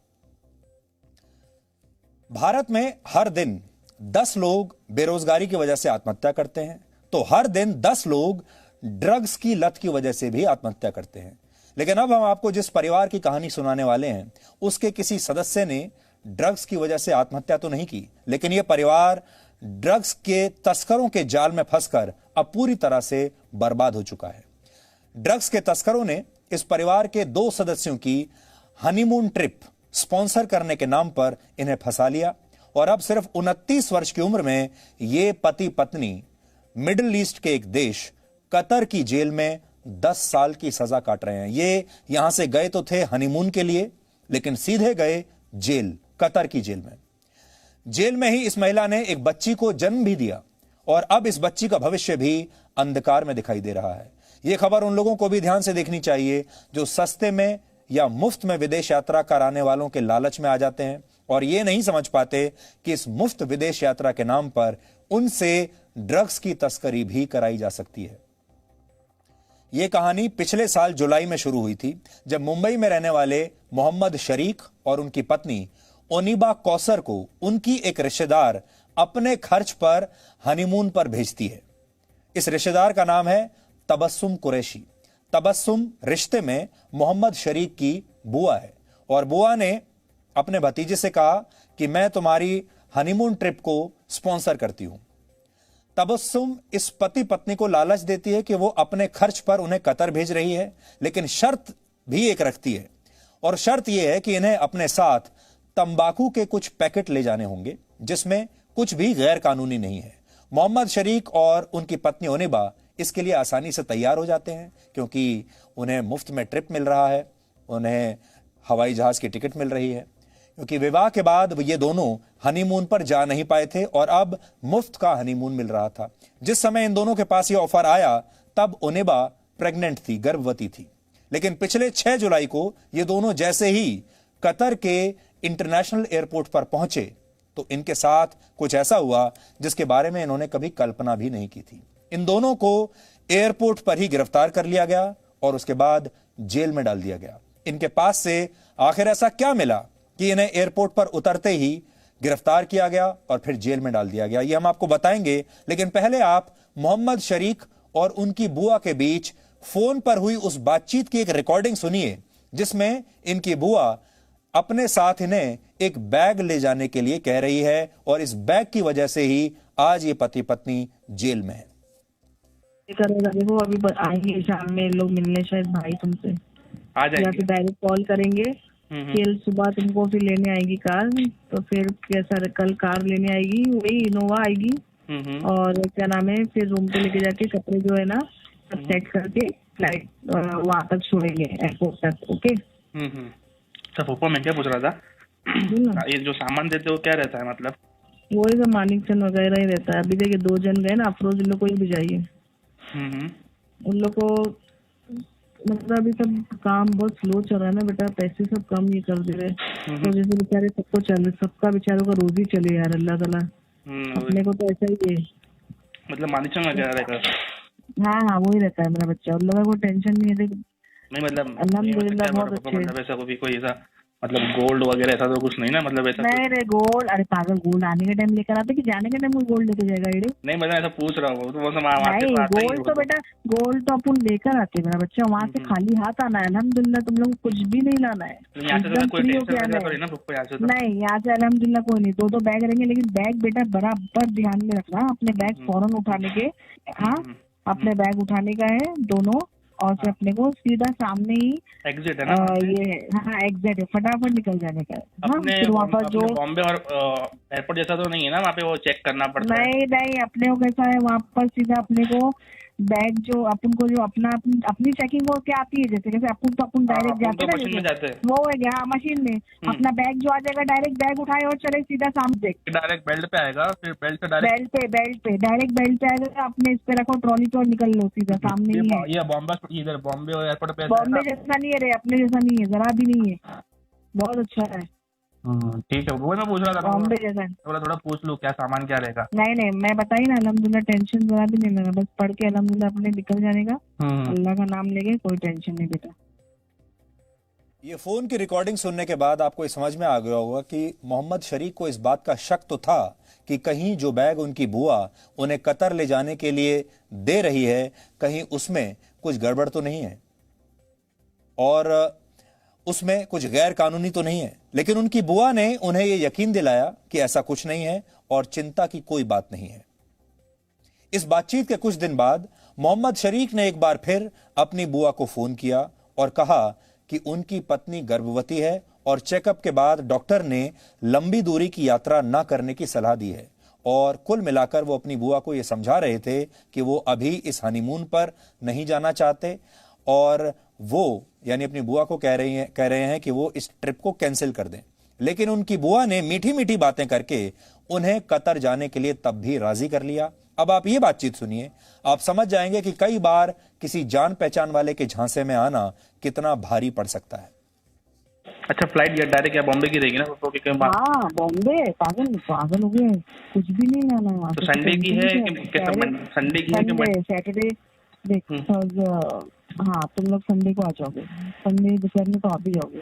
भारत में हर दिन 10 लोग बेरोजगारी की वजह से आत्महत्या करते हैं, तो हर दिन 10 लोग ड्रग्स की लत की वजह से भी आत्महत्या करते हैं। लेकिन अब हम आपको जिस परिवार की कहानी सुनाने वाले हैं, उसके किसी सदस्य ने ड्रग्स की वजह से आत्महत्या तो नहीं की, लेकिन यह परिवार ड्रग्स के तस्करों के जाल में फंसकर अब पूरी तरह से बर्बाद हो चुका है। ड्रग्स के तस्करों ने इस परिवार के 2 सदस्यों की हनीमून ट्रिप स्पॉन्सर करने के नाम पर इन्हें फंसा लिया और अब सिर्फ 29 वर्ष की उम्र में ये पति पत्नी मिडिल ईस्ट के एक देश कतर की जेल में 10 साल की सजा काट रहे हैं। ये यहां से गए तो थे हनीमून के लिए, लेकिन सीधे गए जेल, कतर की जेल में। जेल में ही इस महिला ने एक बच्ची को जन्म भी दिया और अब इस बच्ची का भविष्य भी अंधकार में दिखाई दे रहा है। यह खबर उन लोगों को भी ध्यान से देखनी चाहिए जो सस्ते में या मुफ्त में विदेश यात्रा कराने वालों के लालच में आ जाते हैं और ये नहीं समझ पाते कि इस मुफ्त विदेश यात्रा के नाम पर उनसे ड्रग्स की तस्करी भी कराई जा सकती है। यह कहानी पिछले साल जुलाई में शुरू हुई थी, जब मुंबई में रहने वाले मोहम्मद शरीक और उनकी पत्नी ओनिबा कौसर को उनकी एक रिश्तेदार अपने खर्च पर हनीमून पर भेजती है। इस रिश्तेदार का नाम है तबस्सुम कुरैशी। तबस्सुम रिश्ते में मोहम्मद शरीक की बुआ है और बुआ ने अपने भतीजे से कहा कि मैं तुम्हारी हनीमून ट्रिप को स्पॉन्सर करती हूं। तबस्सुम इस पति पत्नी को लालच देती है कि वो अपने खर्च पर उन्हें कतर भेज रही है, लेकिन शर्त भी एक रखती है और शर्त यह है कि इन्हें अपने साथ तंबाकू के कुछ पैकेट ले जाने होंगे जिसमें कुछ भी गैर कानूनी नहीं है। मोहम्मद शरीक और उनकी पत्नी ओनिबा इसके लिए आसानी से तैयार हो जाते हैं क्योंकि उन्हें मुफ्त में ट्रिप मिल रहा है, उन्हें हवाई जहाज की टिकट मिल रही है, क्योंकि विवाह के बाद ये दोनों हनीमून पर जा नहीं पाए थे और अब मुफ्त का हनीमून मिल रहा था। जिस समय इन दोनों के पास ये ऑफर आया तब ओनिबा प्रेग्नेंट थी, गर्भवती थी। लेकिन पिछले 6 जुलाई को ये दोनों जैसे ही कतर के इंटरनेशनल एयरपोर्ट पर पहुंचे तो इनके साथ कुछ ऐसा हुआ जिसके बारे में इन्होंने कभी कल्पना भी नहीं की थी। इन दोनों को एयरपोर्ट पर ही गिरफ्तार कर लिया गया और उसके बाद जेल में डाल दिया गया। इनके पास से आखिर ऐसा क्या मिला कि इन्हें एयरपोर्ट पर उतरते ही गिरफ्तार किया गया और फिर जेल में डाल दिया गया, ये हम आपको बताएंगे। लेकिन पहले आप मोहम्मद शरीक और उनकी बुआ के बीच फोन पर हुई उस बातचीत की एक रिकॉर्डिंग सुनिए जिसमें इनकी बुआ अपने साथ इन्हें एक बैग ले जाने के लिए कह रही है और इस बैग की वजह से ही आज ये पति पत्नी जेल में है। देखो अभी आएंगे शाम में लोग मिलने, शायद भाई तुमसे आ जाएंगे या फिर डायरेक्ट कॉल करेंगे। कल सुबह तुमको फिर लेने आएगी कार, तो फिर कैसा कल कार लेने आएगी, वही इनोवा आएगी और क्या नाम है, फिर रूम पे लेके जाके कपड़े जो है ना सब सेट करके फ्लाइट वहां तक छोड़ेंगे एयरपोर्ट तक। ओके तो फूफा मैं क्या पूछ रहा था, ये जो सामान देते हो क्या रहता है, मतलब वही सब मानिकचंद वगैरह ही रहता है। अभी देखिए 2 जन गए ना, अफरोज इन लोग को ही भिजाइए। उन लोग को मतलब अभी सब काम बहुत स्लो चल रहा है ना बेटा, पैसे सब कम ही कर दे रहे, तो जैसे बेचारे सबको चल, सबका बेचारों का रोजी चले यार, अल्लाह ताला अपने को तो ऐसा ही है। मतलब मानिकचंद वगैरह रहता हाँ हाँ वही रहता है मेरा बच्चा, उन लोगों को टेंशन नहीं है। नहीं मतलब अल्हम्दुलिल्लाह बहुत अच्छे, मतलब ऐसा कोई ऐसा मतलब गोल्ड वगैरह ऐसा तो कुछ नहीं ना, मतलब ऐसा नहीं रे गोल्ड, अरे पागल गोल्ड आने के टाइम लेकर आते कि जाने के टाइम कोई गोल्ड लेके जाएगा ये? नहीं मतलब ऐसा पूछ रहा हूँ, तो वो नहीं गोल्ड तो बेटा गोल्ड तो अपन लेकर आते मेरा बच्चा, वहाँ से खाली हाथ आना है। अल्हम्दुलिल्लाह तुम लोग कुछ भी नहीं लाना है, एकदम फ्री होके आना है। नहीं यहाँ से अल्हम्दुलिल्लाह कोई नहीं, 2 बैग रहेंगे, लेकिन बैग बेटा बराबर ध्यान में रखना, अपने बैग फौरन उठाने के, हाँ अपने बैग उठाने का है दोनों, और फिर अपने को सीधा सामने ही एग्जिट है ना ये हाँ एग्जिट है, फटाफट निकल जाने का है। हाँ, अपने फिर वहाँ पर जो बॉम्बे और एयरपोर्ट जैसा तो नहीं है ना वहाँ पे, वो चेक करना पड़ता है? नहीं अपने को कैसा है वहाँ पर सीधा अपने को बैग जो अपन को जो अपनी चेकिंग हो क्या आती है, जैसे अपन डायरेक्ट जाते हैं मशीन में जाते हैं, वो है यहाँ मशीन में अपना बैग जो आ जाएगा, डायरेक्ट बैग उठाए और चले सीधा सामने देख डायरेक्ट बेल्ट पे आएगा, फिर बेल्ट पे डायरेक्ट बेल्ट पे आएगा, अपने इस पे रखो ट्रॉली पे और निकल लो सीधा सामने ही है। ये इधर बॉम्बे और एयरपोर्ट पे बॉम्बे जैसा नहीं है रे, अपने जैसा नहीं है, जरा भी नहीं है, बहुत अच्छा है। ठीक है, वो मैं पूछ रहा था बॉम्बे जैसा थोड़ा पूछ लूँ क्या सामान क्या रहेगा। नहीं मैं बताई ना, अल्हम्दुलिल्लाह टेंशन जरा भी नहीं लेना, बस पढ़ के अल्हम्दुलिल्लाह अपने निकल जाने का, अल्लाह का नाम लेके कोई टेंशन नहीं बेटा। ये फोन की रिकॉर्डिंग सुनने के बाद आपको ये समझ में आ गया होगा कि मोहम्मद शरीक को इस बात का शक तो था कि कहीं जो बैग उनकी बुआ उन्हें कतर ले जाने के लिए दे रही है, कहीं उसमें कुछ गड़बड़ तो नहीं है और उसमें कुछ गैर कानूनी तो नहीं है। लेकिन उनकी बुआ ने उन्हें यह यकीन दिलाया कि ऐसा कुछ नहीं है और चिंता की कोई बात नहीं है। इस बातचीत के कुछ दिन बाद मोहम्मद शरीक ने एक बार फिर अपनी बुआ को फोन किया और कहा कि उनकी पत्नी गर्भवती है और चेकअप के बाद डॉक्टर ने लंबी दूरी की यात्रा न करने की सलाह दी है। और कुल मिलाकर वो अपनी बुआ को यह समझा रहे थे कि वो अभी इस हनीमून पर नहीं जाना चाहते और वो यानी अपनी बुआ को कह रहे हैं कि वो इस ट्रिप को कैंसिल कर दें। लेकिन उनकी बुआ ने मीठी मीठी बातें करके उन्हें कतर जाने के लिए तब भी राजी कर लिया। अब आप ये बातचीत सुनिए, आप समझ जाएंगे कि कई बार किसी जान पहचान वाले के झांसे में आना कितना भारी पड़ सकता है। अच्छा, फ्लाइट डायरेक्ट या बॉम्बे की रहेगी ना? हाँ बॉम्बे, पागल हो गए, कुछ भी नहीं लाना है। तो संडे की है कि संडे की है कि सैटरडे देख, हाँ तुम लोग संडे को आ जाओगे, संडे दोपहर में तो आ भी जाओगे।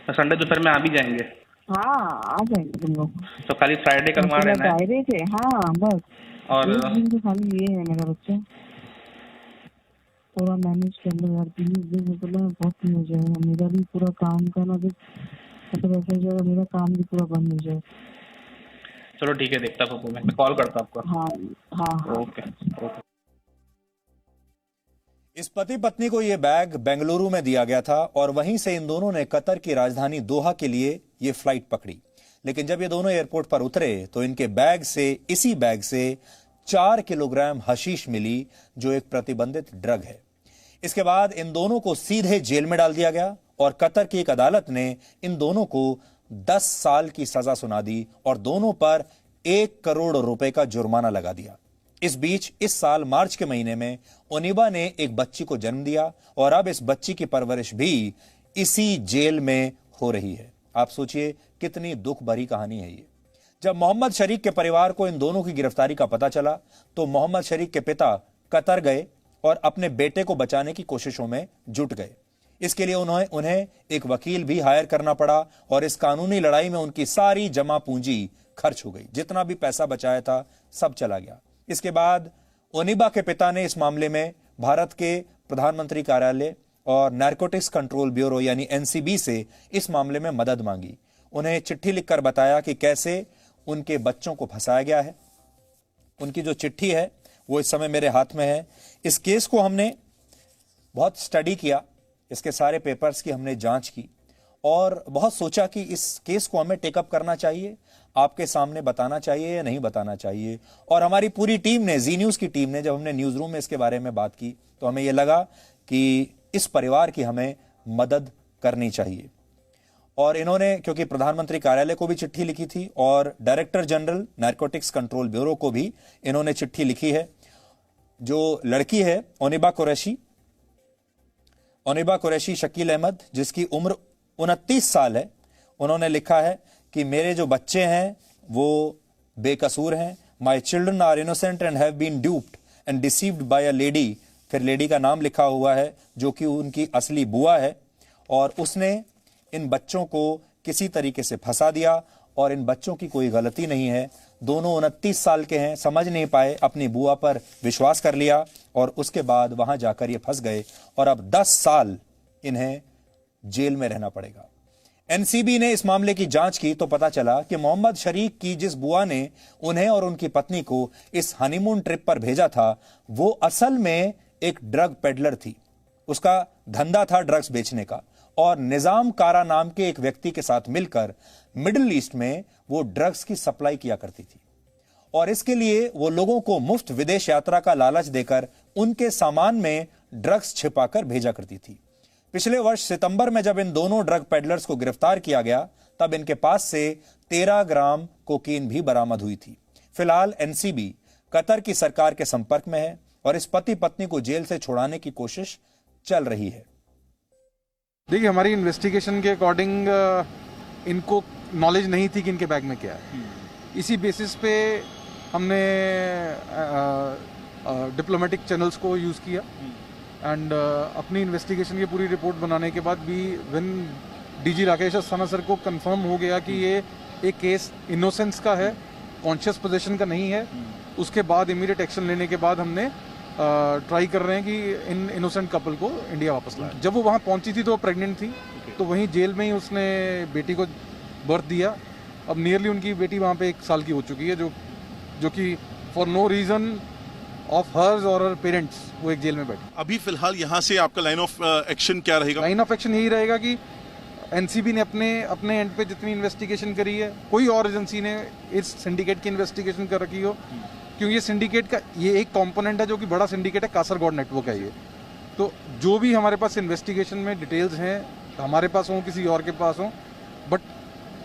संडे दोपहर में आ भी जाएंगे? हाँ आ जाएंगे तुम लोग। तो खाली फ्राइडे का वहाँ रहना है? फ्राइडे से हाँ बस, और एक दिन तो खाली ये है मेरा बच्चा, पूरा मैनेज कर लो यार, 3 दिन तो बहुत हो जाएगा। मेरा भी पूरा काम का ना मतलब ऐसा हो जाएगा, मेरा काम भी पूरा बंद हो जाएगा। चलो ठीक है, देखता हूँ मैं कॉल करता हूँ आपको। हाँ ओके। इस पति पत्नी को यह बैग बेंगलुरु में दिया गया था और वहीं से इन दोनों ने कतर की राजधानी दोहा के लिए यह फ्लाइट पकड़ी। लेकिन जब ये दोनों एयरपोर्ट पर उतरे तो इनके इसी बैग से 4 किलोग्राम हशीश मिली, जो एक प्रतिबंधित ड्रग है। इसके बाद इन दोनों को सीधे जेल में डाल दिया गया और कतर की एक अदालत ने इन दोनों को 10 साल की सजा सुना दी और दोनों पर 1 करोड़ रुपए का जुर्माना लगा दिया। इस बीच इस साल मार्च के महीने में ओनिबा ने एक बच्ची को जन्म दिया और अब इस बच्ची की परवरिश भी इसी जेल में हो रही है। आप सोचिए कितनी दुख भरी कहानी है ये। जब मोहम्मद शरीक के परिवार को इन दोनों की गिरफ्तारी का पता चला तो मोहम्मद शरीक के पिता कतर गए और अपने बेटे को बचाने की कोशिशों में जुट गए। इसके लिए उन्हें एक वकील भी हायर करना पड़ा और इस कानूनी लड़ाई में उनकी सारी जमा पूंजी खर्च हो गई। जितना भी पैसा बचाया था सब चला गया। इसके बाद ओनिबा के पिता ने इस मामले में भारत के प्रधानमंत्री कार्यालय और नारकोटिक्स कंट्रोल ब्यूरो यानी एनसीबी से इस मामले में मदद मांगी। उन्हें चिट्ठी लिखकर बताया कि कैसे उनके बच्चों को फंसाया गया है। उनकी जो चिट्ठी है वो इस समय मेरे हाथ में है। इस केस को हमने बहुत स्टडी किया, इसके सारे पेपर्स की हमने जांच की और बहुत सोचा कि इस केस को हमें टेकअप करना चाहिए, आपके सामने बताना चाहिए या नहीं बताना चाहिए। और हमारी पूरी टीम ने, जी न्यूज की टीम ने, जब हमने न्यूज रूम में इसके बारे में बात की तो हमें यह लगा कि इस परिवार की हमें मदद करनी चाहिए। और इन्होंने, क्योंकि प्रधानमंत्री कार्यालय को भी चिट्ठी लिखी थी और director general narcotics control bureau को भी इन्होंने चिट्ठी लिखी है। जो लड़की है ओनिबा कुरैशी शकील अहमद, जिसकी उम्र 29 साल है, उन्होंने लिखा है कि मेरे जो बच्चे हैं वो बेकसूर हैं। My children are innocent and have been duped and deceived by a lady. फिर लेडी का नाम लिखा हुआ है जो कि उनकी असली बुआ है और उसने इन बच्चों को किसी तरीके से फंसा दिया और इन बच्चों की कोई गलती नहीं है। दोनों 29 साल के हैं, समझ नहीं पाए, अपनी बुआ पर विश्वास कर लिया और उसके बाद वहां जाकर ये फंस गए और अब 10 साल इन्हें जेल में रहना पड़ेगा। एनसीबी ने इस मामले की जांच की तो पता चला कि मोहम्मद शरीक की जिस बुआ ने उन्हें और उनकी पत्नी को इस हनीमून ट्रिप पर भेजा था वो असल में एक ड्रग पेडलर थी उसका धंधा था ड्रग्स बेचने का और निजाम कारा नाम के एक व्यक्ति के साथ मिलकर मिडिल ईस्ट में वो ड्रग्स की सप्लाई किया करती थी और इसके लिए वो लोगों को मुफ्त विदेश यात्रा का लालच देकर उनके सामान में ड्रग्स छिपाकर भेजा करती थी। पिछले वर्ष सितंबर में जब इन दोनों ड्रग पेडलर्स को गिरफ्तार किया गया तब इनके पास से 13 ग्राम कोकीन भी बरामद हुई थी। फिलहाल एनसीबी कतर की सरकार के संपर्क में है और इस पति पत्नी को जेल से छुड़ाने की कोशिश चल रही है। देखिए, हमारी इन्वेस्टिगेशन के अकॉर्डिंग इनको नॉलेज नहीं थी कि इनके बैग में क्या है। इसी बेसिस पे हमने डिप्लोमेटिक चैनल्स को यूज़ किया एंड अपनी इन्वेस्टिगेशन की पूरी रिपोर्ट बनाने के बाद भी when DG Rakesh Asthana sir को कंफर्म हो गया कि ये एक केस इनोसेंस का है, कॉन्शियस पोजीशन का नहीं है, उसके बाद इमीडिएट एक्शन लेने के बाद हमने ट्राई कर रहे हैं कि इन इनोसेंट कपल को इंडिया वापस लाएं। जब वो वहाँ पहुँची थी तो वो प्रेग्नेंट थी, तो वहीं जेल में ही उसने बेटी को बर्थ दिया। अब नियरली उनकी बेटी वहाँ पे 1 साल की हो चुकी है, जो कि for no reason of hers और हर पेरेंट्स वो एक जेल में बैठे। अभी फिलहाल यहाँ से आपका लाइन ऑफ एक्शन क्या रहेगा? लाइन ऑफ एक्शन यही रहेगा कि एनसीबी ने अपने एंड पे जितनी इन्वेस्टिगेशन करी है, कोई और एजेंसी ने इस सिंडिकेट की इन्वेस्टिगेशन कर रखी हो, क्योंकि ये सिंडिकेट का ये एक कंपोनेंट है जो कि बड़ा सिंडिकेट है, कासरगोड नेटवर्क है ये। तो जो भी हमारे पास इन्वेस्टिगेशन में डिटेल्स हैं, हमारे पास हों किसी और के पास हों, but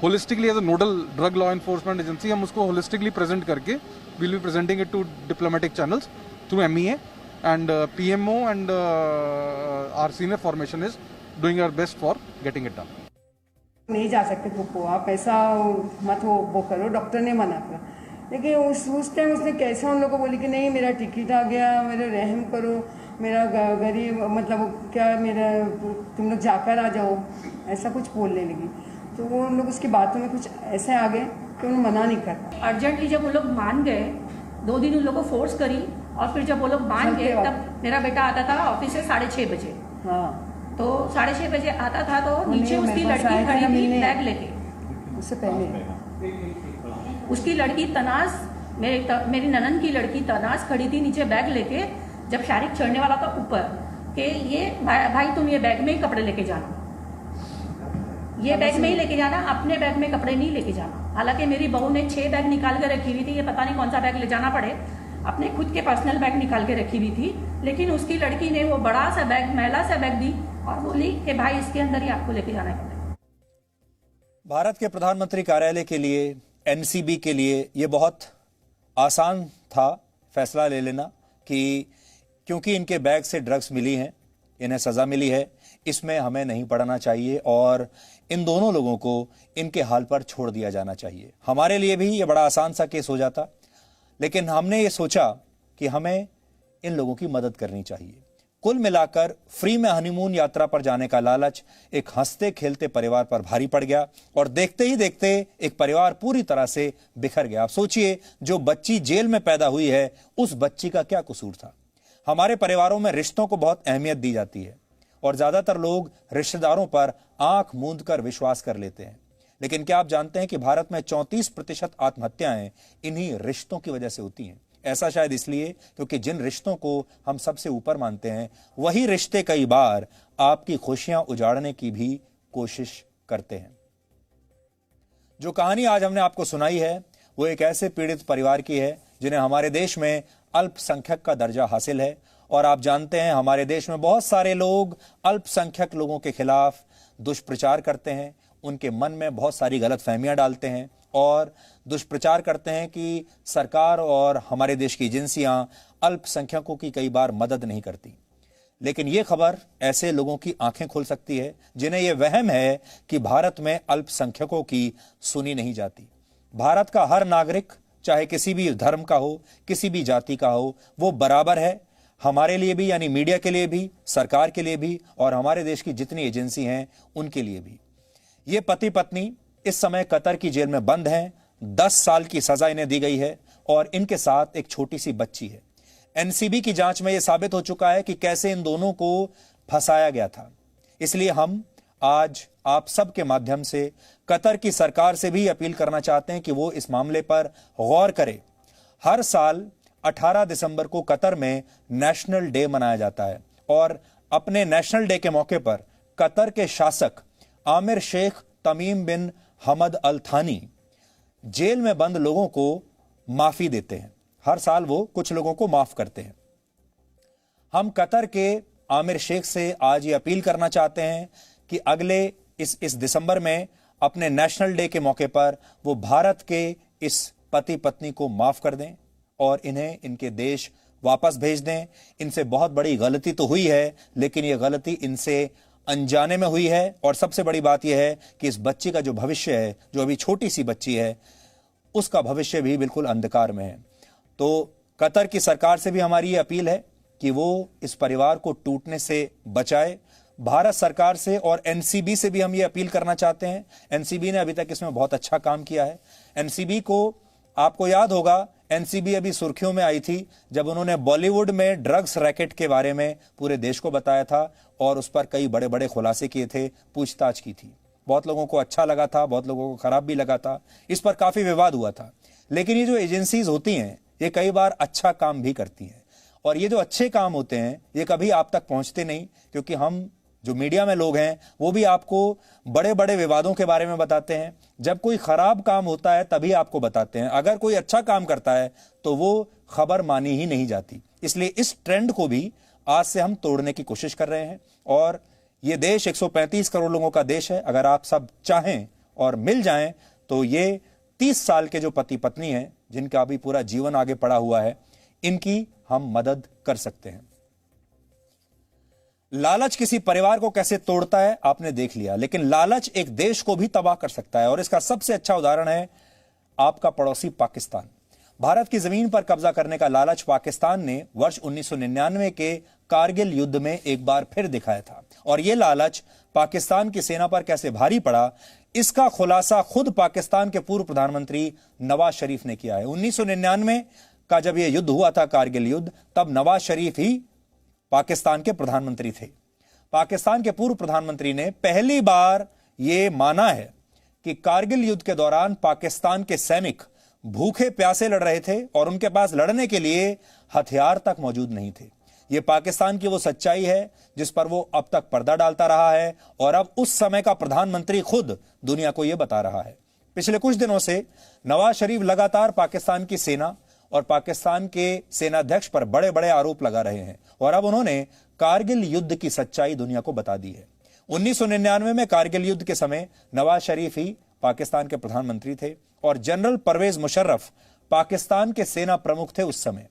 holistically as a nodal drug law enforcement agency हम उसको होलिस्टिकली प्रेजेंट करके will be presenting it to diplomatic channels through MEA and PMO and our senior formation is doing our best for getting it done. नहीं जा सकते पप्पू, आप ऐसा मत वो करो, डॉक्टर ने मना किया। लेकिन उस टाइम उसने कैसा उन लोगों को बोली कि नहीं मेरा टिकट आ गया, मेरा रहम करो, मेरा गरीब मतलब क्या मेरा तुम लोग जाकर आ जाओ, ऐसा कुछ बोलने लगी। तो वो उन लोग उसकी बातों में कुछ ऐसे आ गए कि उन्होंने मना नहीं कर। अर्जेंटली जब वो लोग मान गए, 2 दिन उन लोगों को फोर्स करी और फिर जब वो लोग मान गए तब मेरा बेटा आता था ऑफिस से 6:30 बजे। हाँ, तो 6:30 बजे आता था तो नीचे उसकी लड़की खड़ी थी बैग लेके। उससे पहले उसकी लड़की तनाज, मेरी ननन की लड़की तनाज खड़ी थी नीचे बैग लेके, जब शारिक चढ़ने वाला था ऊपर कि ये भाई तुम ये बैग में ही कपड़े लेके जाना, ये बैग में ही लेके जाना, अपने बैग में कपड़े नहीं लेके जाना। हालांकि मेरी बहू ने 6 बैग निकाल के रखी हुई थी, ये पता नहीं कौन सा बैग ले जाना पड़े, अपने खुद के पर्सनल बैग निकाल के रखी हुई थी, लेकिन उसकी लड़की ने वो बड़ा सा बैग, मैला सा बैग दी और बोली कि भाई इसके अंदर ही आपको लेके जाना है। भारत के प्रधानमंत्री कार्यालय के लिए, एनसीबी के लिए ये बहुत आसान था फैसला ले लेना कि क्योंकि इनके बैग से ड्रग्स मिली हैं, इन्हें सजा मिली है, इसमें हमें नहीं पड़ना चाहिए और इन दोनों लोगों को इनके हाल पर छोड़ दिया जाना चाहिए। हमारे लिए भी ये बड़ा आसान सा केस हो जाता, लेकिन हमने ये सोचा कि हमें इन लोगों की मदद करनी चाहिए। कुल मिलाकर फ्री में हनीमून यात्रा पर जाने का लालच एक हंसते खेलते परिवार पर भारी पड़ गया और देखते ही देखते एक परिवार पूरी तरह से बिखर गया। आप सोचिए, जो बच्ची जेल में पैदा हुई है उस बच्ची का क्या कसूर था। हमारे परिवारों में रिश्तों को बहुत अहमियत दी जाती है और ज्यादातर लोग रिश्तेदारों पर आंख मूंद कर विश्वास कर लेते हैं, लेकिन क्या आप जानते हैं कि भारत में 34% आत्महत्याएं इन्हीं रिश्तों की वजह से होती हैं। ऐसा शायद इसलिए क्योंकि जिन रिश्तों को हम सबसे ऊपर मानते हैं वही रिश्ते कई बार आपकी खुशियां उजाड़ने की भी कोशिश करते हैं। जो कहानी आज हमने आपको सुनाई है वो एक ऐसे पीड़ित परिवार की है जिन्हें हमारे देश में अल्पसंख्यक का दर्जा हासिल है और आप जानते हैं हमारे देश में बहुत सारे लोग अल्पसंख्यक लोगों के खिलाफ दुष्प्रचार करते हैं, उनके मन में बहुत सारी गलतफहमियां डालते हैं और दुष्प्रचार करते हैं कि सरकार और हमारे देश की एजेंसियां अल्पसंख्यकों की कई बार मदद नहीं करती। लेकिन यह खबर ऐसे लोगों की आंखें खोल सकती है जिन्हें यह वहम है कि भारत में अल्पसंख्यकों की सुनी नहीं जाती। भारत का हर नागरिक, चाहे किसी भी धर्म का हो, किसी भी जाति का हो, वो बराबर है। हमारे लिए भी, यानी मीडिया के लिए भी, सरकार के लिए भी और हमारे देश की जितनी एजेंसी हैं उनके लिए भी। ये पति पत्नी इस समय कतर की जेल में बंद हैं। 10 साल की सजा इन्हें दी गई है और इनके साथ एक छोटी सी बच्ची है। एनसीबी की जांच में यह साबित हो चुका है कि कैसे इन दोनों को फंसाया गया था। इसलिए हम आज आप सबके माध्यम से कतर की सरकार से भी अपील करना चाहते हैं कि वो इस मामले पर गौर करे। हर साल 18 दिसंबर को कतर में नेशनल डे मनाया जाता है और अपने नेशनल डे के मौके पर कतर के शासक आमिर शेख तमीम बिन हमद अल थानी जेल में बंद लोगों को माफी देते हैं। हर साल वो कुछ लोगों को माफ करते हैं। हम कतर के आमिर शेख से आज ये अपील करना चाहते हैं कि अगले इस दिसंबर में अपने नेशनल डे के मौके पर वो भारत के इस पति पत्नी को माफ कर दें और इन्हें इनके देश वापस भेज दें। इनसे बहुत बड़ी गलती तो हुई है, लेकिन ये गलती इनसे अनजाने में हुई है। और सबसे बड़ी बात यह है कि इस बच्ची का जो भविष्य है, जो अभी छोटी सी बच्ची है, उसका भविष्य भी बिल्कुल अंधकार में है। तो कतर की सरकार से भी हमारी ये अपील है कि वो इस परिवार को टूटने से बचाए। भारत सरकार से और एनसीबी से भी हम ये अपील करना चाहते हैं। एनसीबी ने अभी तक इसमें बहुत अच्छा काम किया है। एनसीबी को आपको याद होगा, एनसीबी अभी सुर्खियों में आई थी जब उन्होंने बॉलीवुड में ड्रग्स रैकेट के बारे में पूरे देश को बताया था और उस पर कई बड़े बड़े खुलासे किए थे, पूछताछ की थी। बहुत लोगों को अच्छा लगा था, बहुत लोगों को खराब भी लगा था, इस पर काफी विवाद हुआ था। लेकिन ये जो एजेंसीज होती हैं, ये कई बार अच्छा काम भी करती हैं और ये जो अच्छे काम होते हैं ये कभी आप तक पहुंचते नहीं, क्योंकि हम जो मीडिया में लोग हैं वो भी आपको बड़े बड़े विवादों के बारे में बताते हैं। जब कोई खराब काम होता है तभी आपको बताते हैं। अगर कोई अच्छा काम करता है तो वो खबर मानी ही नहीं जाती। इसलिए इस ट्रेंड को भी आज से हम तोड़ने की कोशिश कर रहे हैं। और ये देश 135 करोड़ लोगों का देश है। अगर आप सब चाहें और मिल जाएं तो ये 30 साल के जो पति पत्नी हैं, जिनका अभी पूरा जीवन आगे पड़ा हुआ है, इनकी हम मदद कर सकते हैं। लालच किसी परिवार को कैसे तोड़ता है आपने देख लिया, लेकिन लालच एक देश को भी तबाह कर सकता है। और इसका सबसे अच्छा उदाहरण है आपका पड़ोसी पाकिस्तान। भारत की जमीन पर कब्जा करने का लालच पाकिस्तान ने वर्ष 1999 के कारगिल युद्ध में एक बार फिर दिखाया था। और यह लालच पाकिस्तान की सेना पर कैसे भारी पड़ा, इसका खुलासा खुद पाकिस्तान के पूर्व प्रधानमंत्री नवाज शरीफ ने किया है। 1999 का जब यह युद्ध हुआ था, कारगिल युद्ध, तब नवाज शरीफ ही पाकिस्तान के प्रधानमंत्री थे। पाकिस्तान के पूर्व प्रधानमंत्री ने पहली बार यह माना है कि कारगिल युद्ध के दौरान पाकिस्तान के सैनिक भूखे प्यासे लड़ रहे थे और उनके पास लड़ने के लिए हथियार तक मौजूद नहीं थे। यह पाकिस्तान की वो सच्चाई है जिस पर वो अब तक पर्दा डालता रहा है और अब उस समय का प्रधानमंत्री खुद दुनिया को यह बता रहा है। पिछले कुछ दिनों से नवाज शरीफ लगातार पाकिस्तान की सेना और पाकिस्तान के सेनाध्यक्ष पर बड़े बड़े आरोप लगा रहे हैं और अब उन्होंने कारगिल युद्ध की सच्चाई दुनिया को बता दी है। 1999 में कारगिल युद्ध के समय नवाज शरीफ ही पाकिस्तान के प्रधानमंत्री थे और जनरल परवेज मुशर्रफ पाकिस्तान के सेना प्रमुख थे उस समय।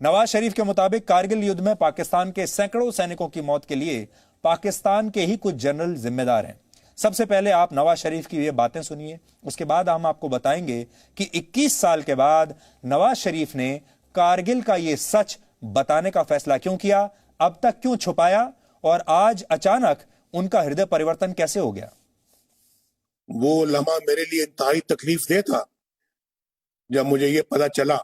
नवाज शरीफ के मुताबिक कारगिल युद्ध में पाकिस्तान के सैकड़ों सैनिकों की मौत के लिए पाकिस्तान के ही कुछ जनरल जिम्मेदार हैं। सबसे पहले आप नवाज शरीफ की ये बातें सुनिए, उसके बाद हम आपको बताएंगे कि 21 साल के बाद नवाज शरीफ ने कारगिल का ये सच बताने का फैसला क्यों किया, अब तक क्यों छुपाया और आज अचानक उनका हृदय परिवर्तन कैसे हो गया। वो लम्हा मेरे लिए इंतहाई तकलीफ दे था जब मुझे ये पता चला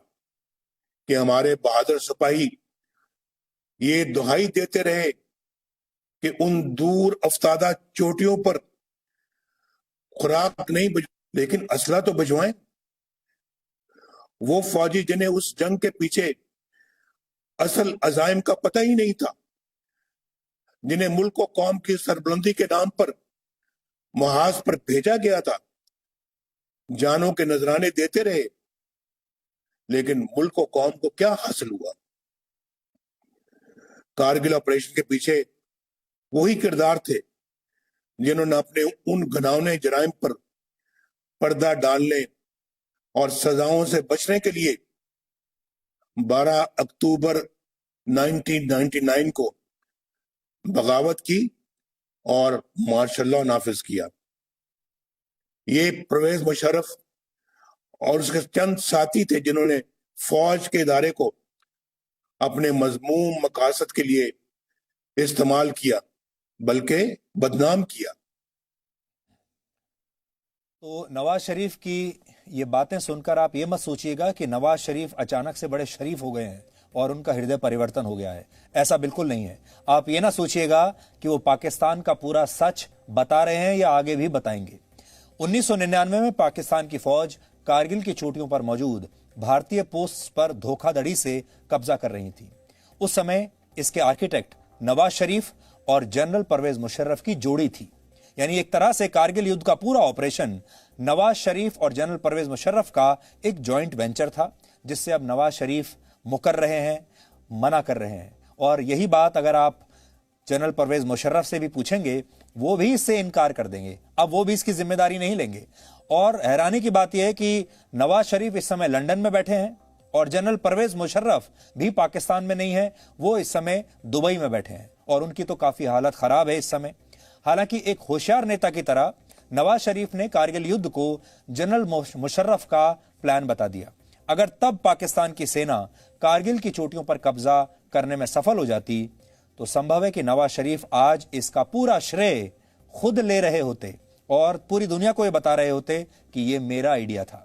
कि हमारे बहादुर सिपाही ये दुहाई देते रहे कि उन दूर अफ्तादा चोटियों पर खुराक नहीं लेकिन असला तो भिजवाएं। वो फौजी जिन्हें उस जंग के पीछे असल अजाइम का पता ही नहीं था, जिन्हें मुल्क को कौम की सरबुलंदी के नाम पर महाज पर भेजा गया था, जानों के नजराने देते रहे, लेकिन मुल्क को कौम को क्या हासिल हुआ। कारगिल ऑपरेशन के पीछे वही किरदार थे जिन्होंने अपने उन घिनौने जराइम पर पर्दा डालने और सजाओं से बचने के लिए 12 अक्टूबर 1999 को बगावत की और मार्शल लॉ नाफिज किया। ये परवेज मुशर्रफ और उसके चंद साथी थे जिन्होंने फौज के इदारे को अपने मजमूम मकासद के लिए इस्तेमाल किया, बल्कि बदनाम किया। तो नवाज शरीफ की ये बातें सुनकर आप ये मत सोचिएगा कि नवाज शरीफ अचानक से बड़े शरीफ हो गए हैं और उनका हृदय परिवर्तन हो गया है। ऐसा बिल्कुल नहीं है। आप ये ना सोचिएगा कि वो पाकिस्तान का पूरा सच बता रहे हैं या आगे भी बताएंगे। 1999 में पाकिस्तान की फौज कारगिल की चोटियों पर मौजूद भारतीय पोस्ट पर धोखाधड़ी से कब्जा कर रही थी। उस समय इसके आर्किटेक्ट नवाज शरीफ और जनरल परवेज मुशर्रफ की जोड़ी थी। यानी एक तरह से कारगिल युद्ध का पूरा ऑपरेशन नवाज शरीफ और जनरल परवेज मुशर्रफ का एक जॉइंट वेंचर था, जिससे अब नवाज शरीफ मुकर रहे हैं, मना कर रहे हैं। और यही बात अगर आप जनरल परवेज मुशर्रफ से भी पूछेंगे, वो भी इससे इनकार कर देंगे। अब वो भी इसकी जिम्मेदारी नहीं लेंगे। और हैरानी की बात यह है कि नवाज शरीफ इस समय लंदन में बैठे हैं और जनरल परवेज मुशर्रफ भी पाकिस्तान में नहीं है, वो इस समय दुबई में बैठे हैं और उनकी तो काफी हालत खराब है इस समय। हालांकि एक होशियार नेता की तरह नवाज शरीफ ने कारगिल युद्ध को जनरल मुशर्रफ का प्लान बता दिया। अगर तब पाकिस्तान की सेना कारगिल की चोटियों पर कब्जा करने में सफल हो जाती तो संभव है कि नवाज शरीफ आज इसका पूरा श्रेय खुद ले रहे होते और पूरी दुनिया को यह बता रहे होते कि यह मेरा आइडिया था।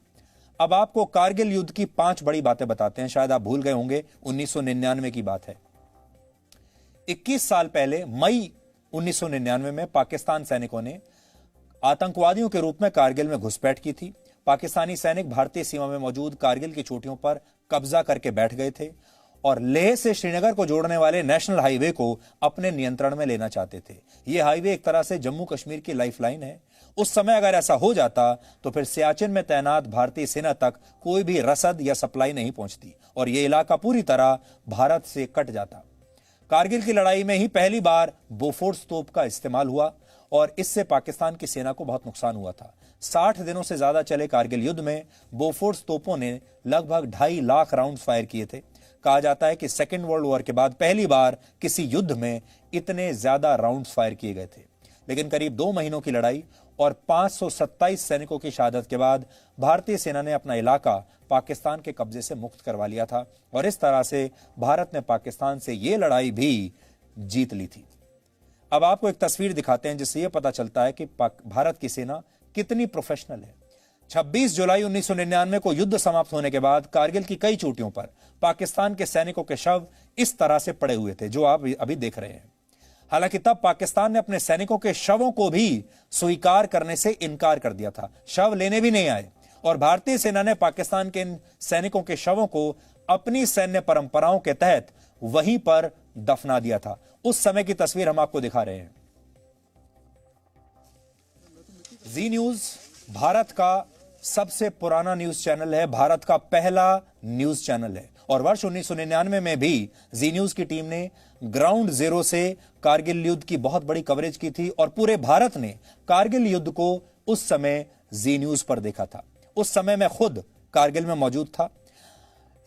अब आपको कारगिल युद्ध की 5 बड़ी बातें बताते हैं। शायद आप भूल गए होंगे, 1999 की बात है। 21 साल पहले मई 1999 में पाकिस्तान सैनिकों ने आतंकवादियों के रूप में कारगिल में घुसपैठ की थी। पाकिस्तानी सैनिक भारतीय सीमा में मौजूद कारगिल की चोटियों पर कब्जा करके बैठ गए थे और लेह से श्रीनगर को जोड़ने वाले नेशनल हाईवे को अपने नियंत्रण में लेना चाहते थे। यह हाईवे एक तरह से जम्मू कश्मीर की लाइफलाइन है। उस समय अगर ऐसा हो जाता तो फिर सियाचिन में तैनात भारतीय सेना तक कोई भी रसद या सप्लाई नहीं पहुंचती और यह इलाका पूरी तरह भारत से कट जाता। कारगिल की लड़ाई में ही पहली बार बोफोर्स तोप का इस्तेमाल हुआ और इससे पाकिस्तान की सेना को बहुत नुकसान हुआ था। 60 दिनों से ज्यादा चले कारगिल युद्ध में बोफोर्स तोपों ने लगभग 2.5 लाख राउंड फायर किए थे। कहा जाता है कि सेकेंड वर्ल्ड वॉर के बाद पहली बार किसी युद्ध में इतने ज्यादा राउंड्स फायर किए गए थे। लेकिन करीब 2 महीनों की लड़ाई और 527 सैनिकों की शहादत के बाद भारतीय सेना ने अपना इलाका पाकिस्तान के कब्जे से मुक्त करवा लिया था और इस तरह से भारत ने पाकिस्तान से यह लड़ाई भी जीत ली थी। अब आपको एक तस्वीर दिखाते हैं जिससे यह पता चलता है कि भारत की सेना कितनी प्रोफेशनल है। 26 जुलाई 1999 को युद्ध समाप्त होने के बाद कारगिल की कई चोटियों पर पाकिस्तान के सैनिकों के शव इस तरह से पड़े हुए थे जो आप अभी देख रहे हैं। हालांकि तब पाकिस्तान ने अपने सैनिकों के शवों को भी स्वीकार करने से इनकार कर दिया था, शव लेने भी नहीं आए और भारतीय सेना ने पाकिस्तान के इन सैनिकों के शवों को अपनी सैन्य परंपराओं के तहत वहीं पर दफना दिया था। उस समय की तस्वीर हम आपको दिखा रहे हैं। जी न्यूज भारत का सबसे पुराना न्यूज चैनल है, भारत का पहला न्यूज चैनल है और वर्ष 1999 में भी जी न्यूज की टीम ने ग्राउंड जीरो से कारगिल युद्ध की बहुत बड़ी कवरेज की थी और पूरे भारत ने कारगिल युद्ध को उस समय जी न्यूज पर देखा था। उस समय मैं खुद कारगिल में मौजूद था।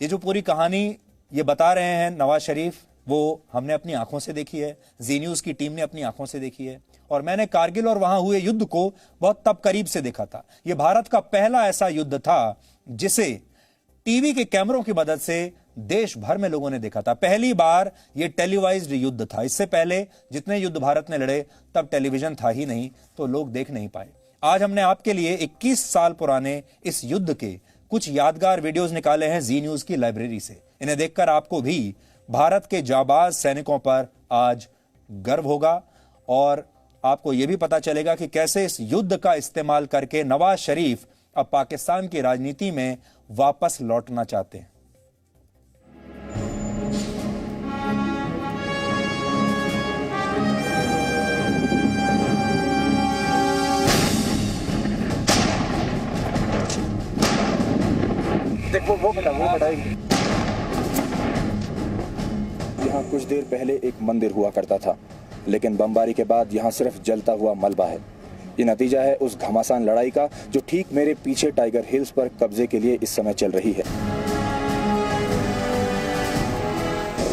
ये जो पूरी कहानी ये बता रहे हैं नवाज शरीफ, वो हमने अपनी आंखों से देखी है, जी न्यूज की टीम ने अपनी आंखों से देखी है और मैंने कारगिल और वहां हुए युद्ध को बहुत तब करीब से देखा था। यह भारत का पहला ऐसा युद्ध था जिसे टीवी के कैमरों की मदद से देश भर में लोगों ने देखा था। पहली बार यह टेलीवाइज्ड युद्ध था। इससे पहले जितने युद्ध भारत ने लड़े तब टेलीविजन था ही नहीं, तो लोग देख नहीं पाए। आज हमने आपके लिए 21 साल पुराने इस युद्ध के कुछ यादगार वीडियोस निकाले हैं जी न्यूज की लाइब्रेरी से। इन्हें देखकर आपको भी भारत के जाबाज सैनिकों पर आज गर्व होगा और आपको यह भी पता चलेगा कि कैसे इस युद्ध का इस्तेमाल करके नवाज शरीफ अब पाकिस्तान की राजनीति में वापस लौटना चाहते हैं। देखो वो बताएगी। यहाँ कुछ देर पहले एक मंदिर हुआ करता था, लेकिन बमबारी के बाद यहाँ सिर्फ जलता हुआ मलबा है। ये नतीजा है उस घमासान लड़ाई का जो ठीक मेरे पीछे टाइगर हिल्स पर कब्जे के लिए इस समय चल रही है।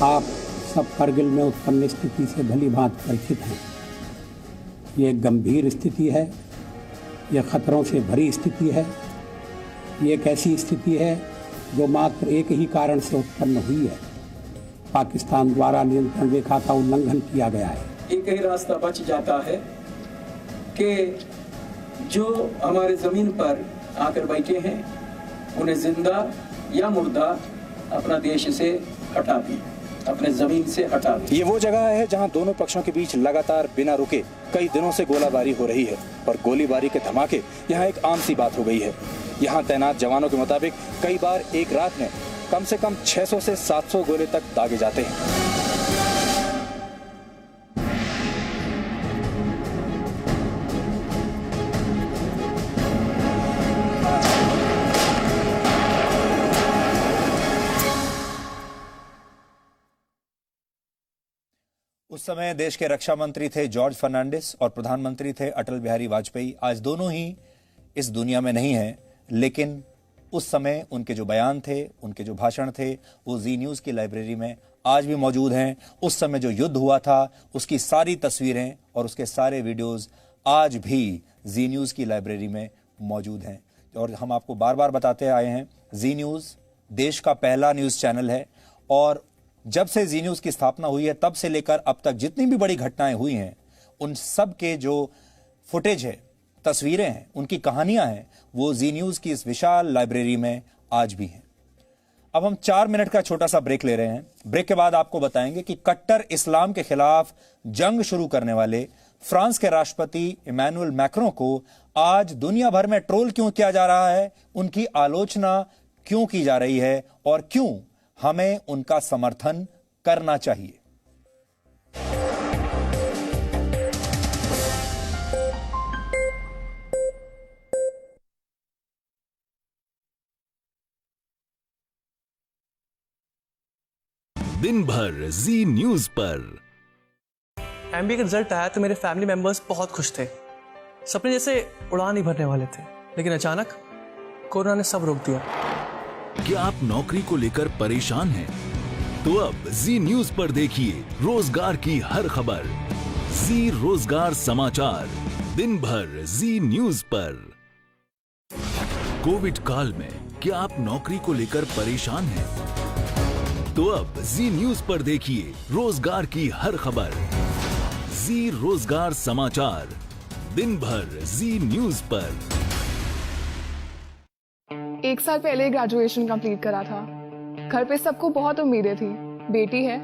आप सब कारगिल में उत्पन्न स्थिति से भली भांति परिचित हैं। ये एक गंभीर स्थिति है, यह खतरों से भरी स्थिति है। ये एक ऐसी स्थिति है जो मात्र एक ही कारण से उत्पन्न हुई है, पाकिस्तान द्वारा नियंत्रण रेखा का उल्लंघन किया गया है। एक ही रास्ता बच जाता है कि जो हमारे ज़मीन पर आकर बैठे हैं उन्हें जिंदा या मुर्दा अपना देश से हटा दें, अपने जमीन से हटा दें। ये वो जगह है जहां दोनों पक्षों के बीच लगातार बिना रुके कई दिनों से गोलाबारी हो रही है और गोलीबारी के धमाके यहाँ एक आम सी बात हो गई है। यहाँ तैनात जवानों के मुताबिक कई बार एक रात में कम से कम 600 से 700 गोले तक दागे जाते हैं। समय देश के रक्षा मंत्री थे जॉर्ज फर्नांडिस और प्रधानमंत्री थे अटल बिहारी वाजपेयी। आज दोनों ही इस दुनिया में नहीं हैं, लेकिन उस समय उनके जो बयान थे, उनके जो भाषण थे, वो जी न्यूज़ की लाइब्रेरी में आज भी मौजूद हैं। उस समय जो युद्ध हुआ था उसकी सारी तस्वीरें और उसके सारे वीडियोस आज भी जी न्यूज़ की लाइब्रेरी में मौजूद हैं। और हम आपको बार बार बताते आए हैं, जी न्यूज़ देश का पहला न्यूज़ चैनल है और जब से जी न्यूज़ की स्थापना हुई है तब से लेकर अब तक जितनी भी बड़ी घटनाएं हुई हैं, उन सब के जो फुटेज है, तस्वीरें हैं, उनकी कहानियां हैं, वो जी न्यूज़ की इस विशाल लाइब्रेरी में आज भी हैं। अब हम 4 मिनट का छोटा सा ब्रेक ले रहे हैं। ब्रेक के बाद आपको बताएंगे कि कट्टर इस्लाम के खिलाफ जंग शुरू करने वाले फ्रांस के राष्ट्रपति इमैनुअल मैक्रों को आज दुनिया भर में ट्रोल क्यों किया जा रहा है, उनकी आलोचना क्यों की जा रही है और क्यों हमें उनका समर्थन करना चाहिए। दिन भर जी न्यूज़ पर एमबीए का रिजल्ट आया तो मेरे फैमिली मेंबर्स बहुत खुश थे। सपने जैसे उड़ान ही भरने वाले थे, लेकिन अचानक कोरोना ने सब रोक दिया। क्या आप नौकरी को लेकर परेशान हैं? तो अब जी न्यूज़ पर देखिए रोजगार की हर खबर। जी रोजगार समाचार दिन भर जी न्यूज़ पर। कोविड काल में क्या आप नौकरी को लेकर परेशान हैं? तो अब जी न्यूज़ पर देखिए रोजगार की हर खबर। जी रोजगार समाचार दिन भर जी न्यूज़ पर। 1 साल पहले ग्रेजुएशन कंप्लीट करा था। घर पे सबको बहुत उम्मीदें थी, बेटी है,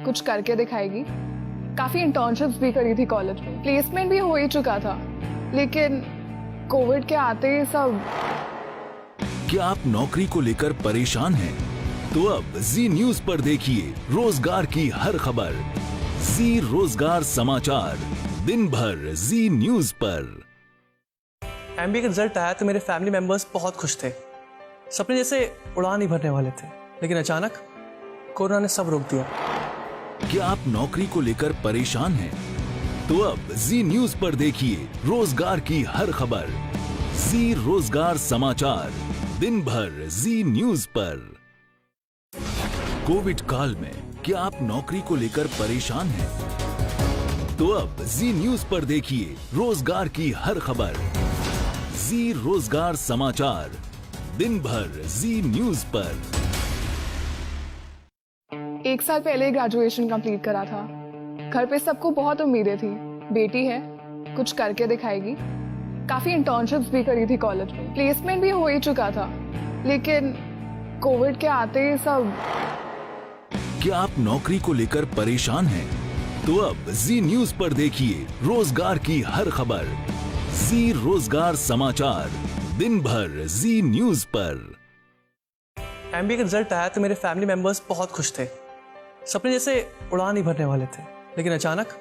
कुछ करके दिखाएगी। काफी इंटर्नशिप्स भी करी थी कॉलेज में, प्लेसमेंट भी हो ही चुका था, लेकिन कोविड के आते ही सब। क्या आप नौकरी को लेकर परेशान हैं? तो अब जी न्यूज़ पर देखिए रोजगार की हर खबर। जी रोजगार समाचार दिन भर जी न्यूज़ पर। एमबीए का रिजल्ट आया तो मेरे फैमिली मेंबर्स बहुत खुश थे। सपने जैसे उड़ान ही भरने वाले थे, लेकिन अचानक कोरोना ने सब रोक दिया। क्या आप नौकरी को लेकर परेशान हैं? तो अब जी न्यूज़ पर देखिए रोजगार की हर खबर। जी रोजगार समाचार दिन भर जी न्यूज़ पर। कोविड काल में क्या आप नौकरी को लेकर परेशान हैं? तो अब जी न्यूज़ पर देखिए रोजगार की हर खबर। जी रोजगार समाचार दिन भर जी न्यूज़ पर। 1 साल पहले ग्रेजुएशन कंप्लीट करा था। घर पे सबको बहुत उम्मीदें थी, बेटी है, कुछ करके दिखाएगी। काफी इंटर्नशिप्स भी करी थी कॉलेज में, प्लेसमेंट भी हो ही चुका था, लेकिन कोविड के आते ही सब। क्या आप नौकरी को लेकर परेशान हैं? तो अब जी न्यूज़ पर देखिए रोजगार की हर खबर। जी रोजगार समाचार दिन भर जी न्यूज़ पर। एमबीए का रिजल्ट आया तो मेरे फैमिली मेंबर्स बहुत खुश थे। सपने जैसे उड़ान ही भरने वाले थे, लेकिन अचानक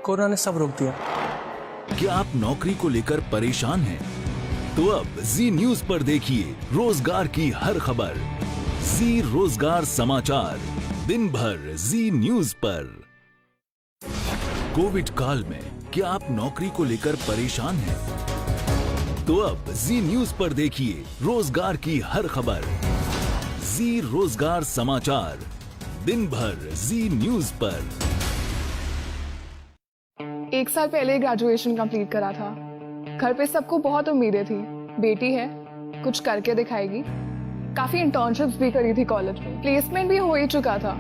कोरोना ने सब रोक दिया। क्या आप नौकरी को लेकर परेशान हैं? तो अब जी न्यूज़ पर देखिए रोजगार की हर खबर। जी रोजगार समाचार दिन भर जी न्यूज़ पर। कोविड काल में क्या आप नौकरी को लेकर परेशान हैं? तो अब जी न्यूज़ पर देखिए रोजगार की हर खबर। जी रोजगार समाचार दिन भर जी न्यूज़ पर। 1 साल पहले ग्रेजुएशन कंप्लीट करा था। घर पे सबको बहुत उम्मीदें थी, बेटी है, कुछ करके दिखाएगी। काफी इंटर्नशिप्स भी करी थी कॉलेज में, प्लेसमेंट भी हो ही चुका था,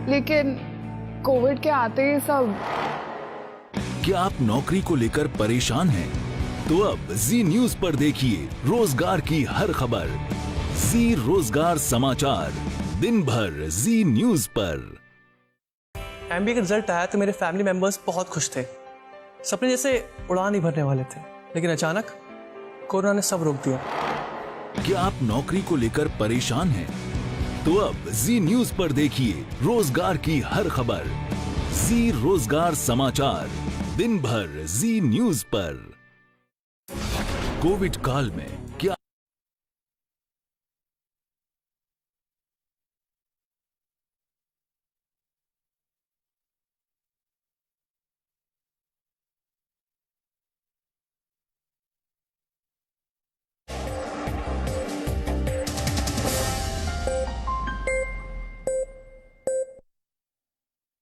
लेकिन कोविड के आते ही सब। क्या आप नौकरी को लेकर परेशान हैं? तो अब जी न्यूज़ पर देखिए रोजगार की हर खबर। जी रोजगार समाचार दिन भर जी न्यूज़ पर। एमबीए का रिजल्ट आया तो मेरे फैमिली मेंबर्स बहुत खुश थे। सपने जैसे उड़ान ही भरने वाले थे, लेकिन अचानक कोरोना ने सब रोक दिया। क्या आप नौकरी को लेकर परेशान हैं? तो अब जी न्यूज़ पर देखिए रोजगार की हर खबर। जी रोजगार समाचार दिन भर जी न्यूज़ पर। कोविड काल में क्या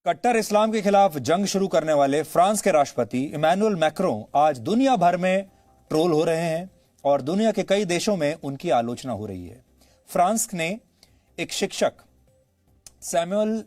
कट्टर इस्लाम के खिलाफ जंग शुरू करने वाले फ्रांस के राष्ट्रपति इमैनुअल मैक्रों आज दुनिया भर में ट्रोल हो रहे हैं और दुनिया के कई देशों में उनकी आलोचना हो रही है। फ्रांस ने एक शिक्षक सैमुअल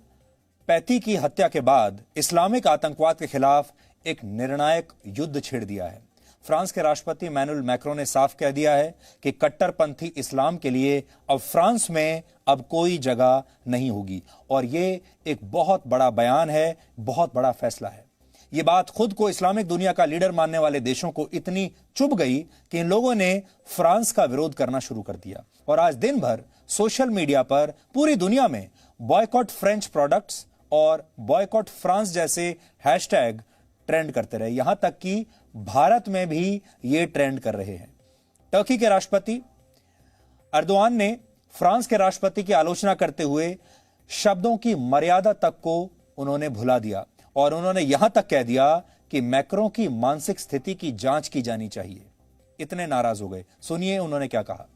पैती की हत्या के बाद इस्लामिक आतंकवाद के खिलाफ एक निर्णायक युद्ध छेड़ दिया है। फ्रांस के राष्ट्रपति इमैनुअल मैक्रों ने साफ कह दिया है कि कट्टरपंथी इस्लाम के लिए अब फ्रांस में अब कोई जगह नहीं होगी और ये एक बहुत बड़ा बयान है, बहुत बड़ा फैसला है। ये बात खुद को इस्लामिक दुनिया का लीडर मानने वाले देशों को इतनी चुभ गई कि इन लोगों ने फ्रांस का विरोध करना शुरू कर दिया और आज दिन भर सोशल मीडिया पर पूरी दुनिया में बॉयकॉट फ्रेंच प्रोडक्ट्स और बॉयकॉट फ्रांस जैसे हैशटैग ट्रेंड करते रहे। यहां तक कि भारत में भी ये ट्रेंड कर रहे हैं। टर्की के राष्ट्रपति अर्दोआन ने फ्रांस के राष्ट्रपति की आलोचना करते हुए शब्दों की मर्यादा तक को उन्होंने भुला दिया और उन्होंने यहां तक कह दिया कि मैक्रों की मानसिक स्थिति की जांच की जानी चाहिए। इतने नाराज हो गए। सुनिए उन्होंने क्या कहा।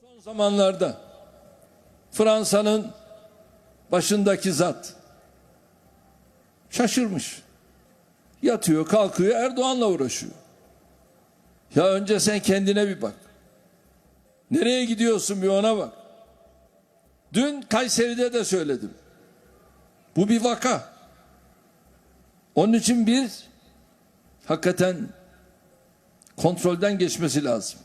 Son zamanlarda Fransa'nın başındaki zat şaşırmış. Yatıyor, kalkıyor, Erdoğan'la uğraşıyor. Ya önce sen kendine bir bak. Nereye gidiyorsun bir ona bak. Dün Kayseri'de de söyledim. Bu bir vaka. Onun için biz hakikaten kontrolden geçmesi lazım.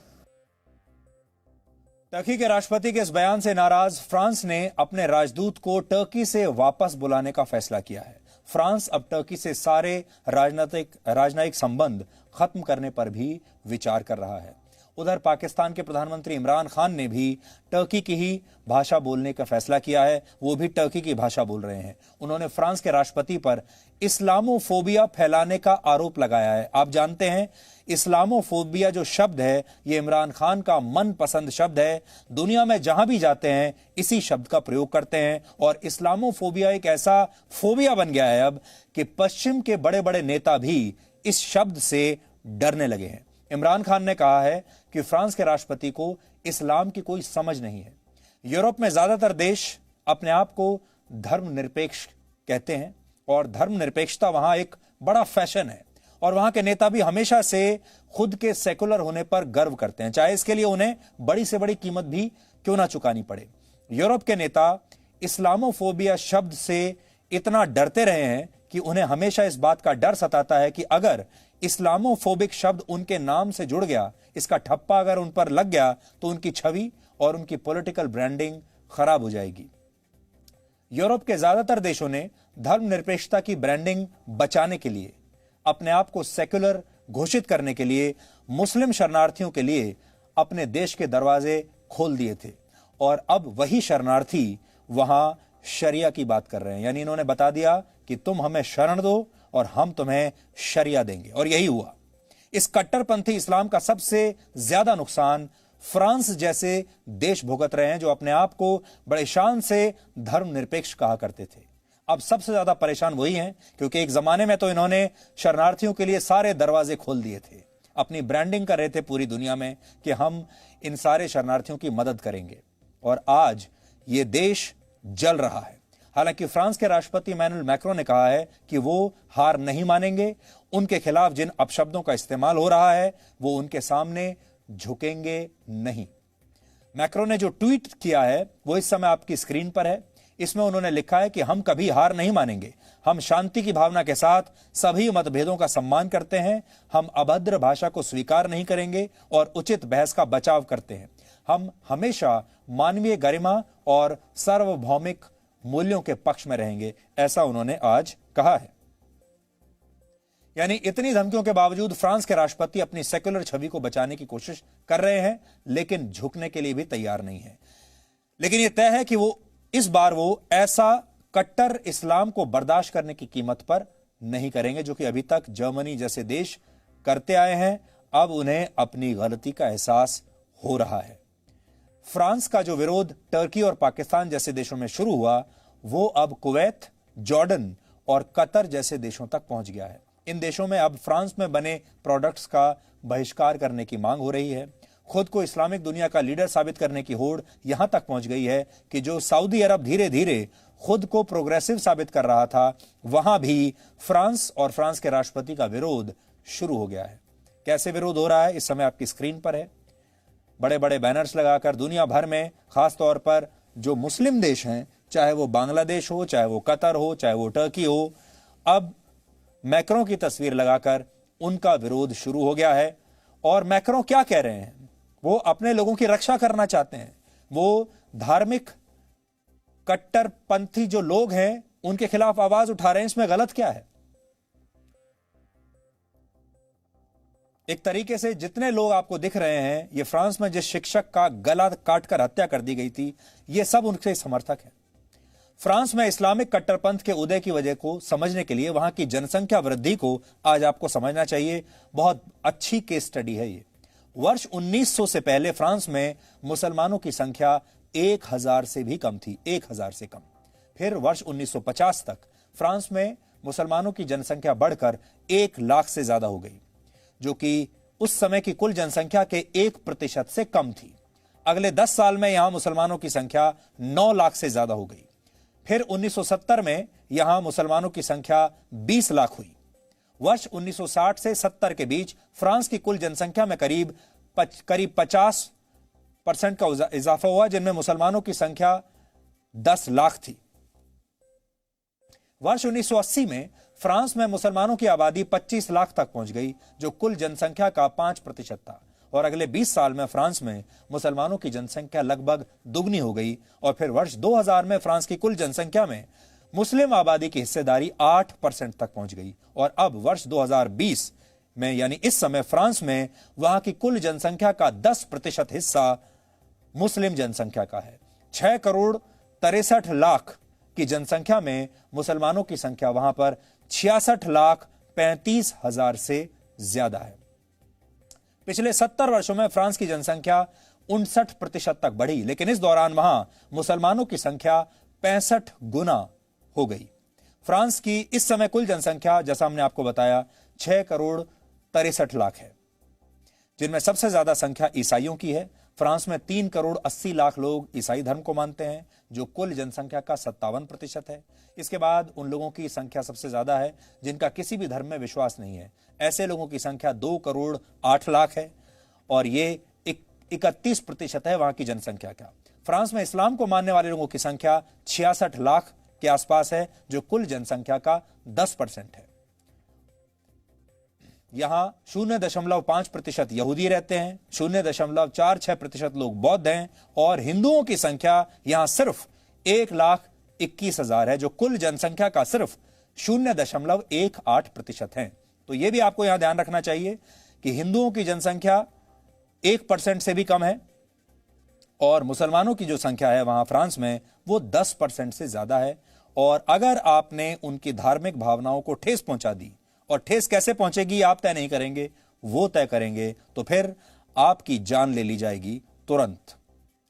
Turkey के राष्ट्रपति के इस बयान से नाराज France ने अपने राजदूत को टर्की से वापस बुलाने का फैसला किया है। फ्रांस अब टर्की से सारे राजनयिक संबंध खत्म करने पर भी विचार कर रहा है। उधर पाकिस्तान के प्रधानमंत्री इमरान खान ने भी टर्की की ही भाषा बोलने का फैसला किया है। वो भी टर्की की भाषा बोल रहे हैं। उन्होंने फ्रांस के राष्ट्रपति पर इस्लामोफोबिया फैलाने का आरोप लगाया है। आप जानते हैं इस्लामोफोबिया जो शब्द है ये इमरान खान का मनपसंद शब्द है। दुनिया में जहां भी जाते हैं इसी शब्द का प्रयोग करते हैं और इस्लामोफोबिया एक ऐसा फोबिया बन गया है अब कि पश्चिम के बड़े बड़े नेता भी इस शब्द से डरने लगे हैं। इमरान खान ने कहा है कि फ्रांस के राष्ट्रपति को इस्लाम की कोई समझ नहीं है। यूरोप में ज्यादातर देश अपने आप को धर्मनिरपेक्ष कहते हैं और धर्मनिरपेक्षता वहां एक बड़ा फैशन है और वहां के नेता भी हमेशा से खुद के सेकुलर होने पर गर्व करते हैं, चाहे इसके लिए उन्हें बड़ी से बड़ी कीमत भी क्यों ना चुकानी पड़े। यूरोप के नेता इस्लामोफोबिया शब्द से इतना डरते रहे हैं कि उन्हें हमेशा इस बात का डर सताता है कि अगर इस्लामोफोबिक शब्द उनके नाम से जुड़ गया, इसका ठप्पा अगर उन पर लग गया तो उनकी छवि और उनकी पॉलिटिकल ब्रांडिंग खराब हो जाएगी। यूरोप के ज्यादातर देशों ने धर्मनिरपेक्षता की ब्रांडिंग बचाने के लिए, अपने आप को सेक्युलर घोषित करने के लिए मुस्लिम शरणार्थियों के लिए अपने देश के दरवाजे खोल दिए थे और अब वही शरणार्थी वहां शरिया की बात कर रहे हैं। यानी इन्होंने बता दिया कि तुम हमें शरण दो और हम तुम्हें शरिया देंगे और यही हुआ। इस कट्टरपंथी इस्लाम का सबसे ज्यादा नुकसान फ्रांस जैसे देश भुगत रहे हैं जो अपने आप को बड़े शान से धर्मनिरपेक्ष कहा करते थे। अब सबसे ज्यादा परेशान वही हैं क्योंकि एक जमाने में तो इन्होंने शरणार्थियों के लिए सारे दरवाजे खोल दिए थे, अपनी ब्रांडिंग कर रहे थे पूरी दुनिया में कि हम इन सारे शरणार्थियों की मदद करेंगे और आज ये देश जल रहा है। हालांकि फ्रांस के राष्ट्रपति इमैनुअल मैक्रों ने कहा है कि वो हार नहीं मानेंगे। उनके खिलाफ जिन अपशब्दों का इस्तेमाल हो रहा है वो उनके सामने झुकेंगे नहीं। मैक्रों ने जो ट्वीट किया है वो इस समय आपकी स्क्रीन पर है। इसमें उन्होंने लिखा है कि हम कभी हार नहीं मानेंगे, हम शांति की भावना के साथ सभी मतभेदों का सम्मान करते हैं, हम अभद्र भाषा को स्वीकार नहीं करेंगे और उचित बहस का बचाव करते हैं। हम हमेशा मानवीय गरिमा और सार्वभौमिक मूल्यों के पक्ष में रहेंगे, ऐसा उन्होंने आज कहा है। यानी इतनी धमकियों के बावजूद फ्रांस के राष्ट्रपति अपनी सेक्युलर छवि को बचाने की कोशिश कर रहे हैं लेकिन झुकने के लिए भी तैयार नहीं है। लेकिन यह तय है कि वो इस बार वो ऐसा कट्टर इस्लाम को बर्दाश्त करने की कीमत पर नहीं करेंगे जो कि अभी तक जर्मनी जैसे देश करते आए हैं। अब उन्हें अपनी गलती का एहसास हो रहा है। फ्रांस का जो विरोध टर्की और पाकिस्तान जैसे देशों में शुरू हुआ वो अब कुवैत, जॉर्डन और कतर जैसे देशों तक पहुंच गया है। इन देशों में अब फ्रांस में बने प्रोडक्ट्स का बहिष्कार करने की मांग हो रही है। खुद को इस्लामिक दुनिया का लीडर साबित करने की होड़ यहां तक पहुंच गई है कि जो सऊदी अरब धीरे धीरे खुद को प्रोग्रेसिव साबित कर रहा था, वहां भी फ्रांस और फ्रांस के राष्ट्रपति का विरोध शुरू हो गया है। कैसे विरोध हो रहा है इस समय आपकी स्क्रीन पर है। बड़े बड़े बैनर्स लगाकर दुनिया भर में, खास तौर पर जो मुस्लिम देश हैं, चाहे वो बांग्लादेश हो, चाहे वो कतर हो, चाहे वो टर्की हो, अब मैक्रों की तस्वीर लगाकर उनका विरोध शुरू हो गया है। और मैक्रों क्या कह रहे हैं? वो अपने लोगों की रक्षा करना चाहते हैं। वो धार्मिक कट्टरपंथी जो लोग हैं उनके खिलाफ आवाज उठा रहे हैं। इसमें गलत क्या है? एक तरीके से जितने लोग आपको दिख रहे हैं, ये फ्रांस में जिस शिक्षक का गला काटकर हत्या कर दी गई थी, ये सब उनके समर्थक हैं। फ्रांस में इस्लामिक कट्टरपंथ के उदय की वजह को समझने के लिए वहां की जनसंख्या वृद्धि को आज आपको समझना चाहिए। बहुत अच्छी केस स्टडी है ये। वर्ष 1900 से पहले फ्रांस में मुसलमानों की संख्या 1000 से भी कम थी, 1000 से कम। फिर वर्ष 1950 तक फ्रांस में मुसलमानों की जनसंख्या बढ़कर 1 लाख से ज्यादा हो गई, जो कि उस समय की कुल जनसंख्या के 1% से कम थी। अगले 10 साल में यहां मुसलमानों की संख्या 9 लाख से ज्यादा हो गई। फिर 1970 में यहां मुसलमानों की संख्या 20 लाख हुई। वर्ष 1960 से 70 के बीच फ्रांस की कुल जनसंख्या में करीब 50% का इजाफा हुआ, जिनमें मुसलमानों की संख्या 10 लाख थी। वर्ष 1980 में फ्रांस में मुसलमानों की आबादी 25 लाख तक पहुंच गई, जो कुल जनसंख्या का 5% था। और अगले 20 साल में फ्रांस में मुसलमानों की जनसंख्या लगभग दुगनी हो गई। और फिर वर्ष 2000 में फ्रांस की कुल जनसंख्या में मुस्लिम आबादी की हिस्सेदारी 8% तक पहुंच गई। और अब वर्ष 2020 में, यानी इस समय, फ्रांस में वहां की कुल जनसंख्या का 10% हिस्सा मुस्लिम जनसंख्या का है। 6 करोड़ 63 लाख की जनसंख्या में मुसलमानों की संख्या वहां पर 66,35,000 से ज्यादा है। पिछले 70 वर्षों में फ्रांस की जनसंख्या 59% तक बढ़ी, लेकिन इस दौरान वहां मुसलमानों की संख्या 65 गुना हो गई। फ्रांस की इस समय कुल जनसंख्या, जैसा हमने आपको बताया, 6 करोड़ 63 लाख है, जिनमें सबसे ज्यादा संख्या ईसाइयों की है। फ्रांस में 3 करोड़ 80 लाख लोग ईसाई धर्म को मानते हैं, जो कुल जनसंख्या का 57% है। इसके बाद उन लोगों की संख्या सबसे ज्यादा है जिनका किसी भी धर्म में विश्वास नहीं है। ऐसे लोगों की संख्या 2 करोड़ 8 लाख है, और ये 31% है वहां की जनसंख्या का। फ्रांस में इस्लाम को मानने वाले लोगों की संख्या 66 लाख के आसपास है, जो कुल जनसंख्या का 10% है। यहां 0.5% यहूदी रहते हैं, 0.46% लोग बौद्ध हैं, और हिंदुओं की संख्या यहां सिर्फ 1,21,000 है, जो कुल जनसंख्या का सिर्फ 0.18% है। तो यह भी आपको यहां ध्यान रखना चाहिए कि हिंदुओं की जनसंख्या 1% से भी कम है, और मुसलमानों की जो संख्या है वहां फ्रांस में वो 10% से ज्यादा है। और अगर आपने उनकी धार्मिक भावनाओं को ठेस पहुंचा दी, और ठेस कैसे पहुंचेगी आप तय नहीं करेंगे, वो तय करेंगे, तो फिर आपकी जान ले ली जाएगी तुरंत।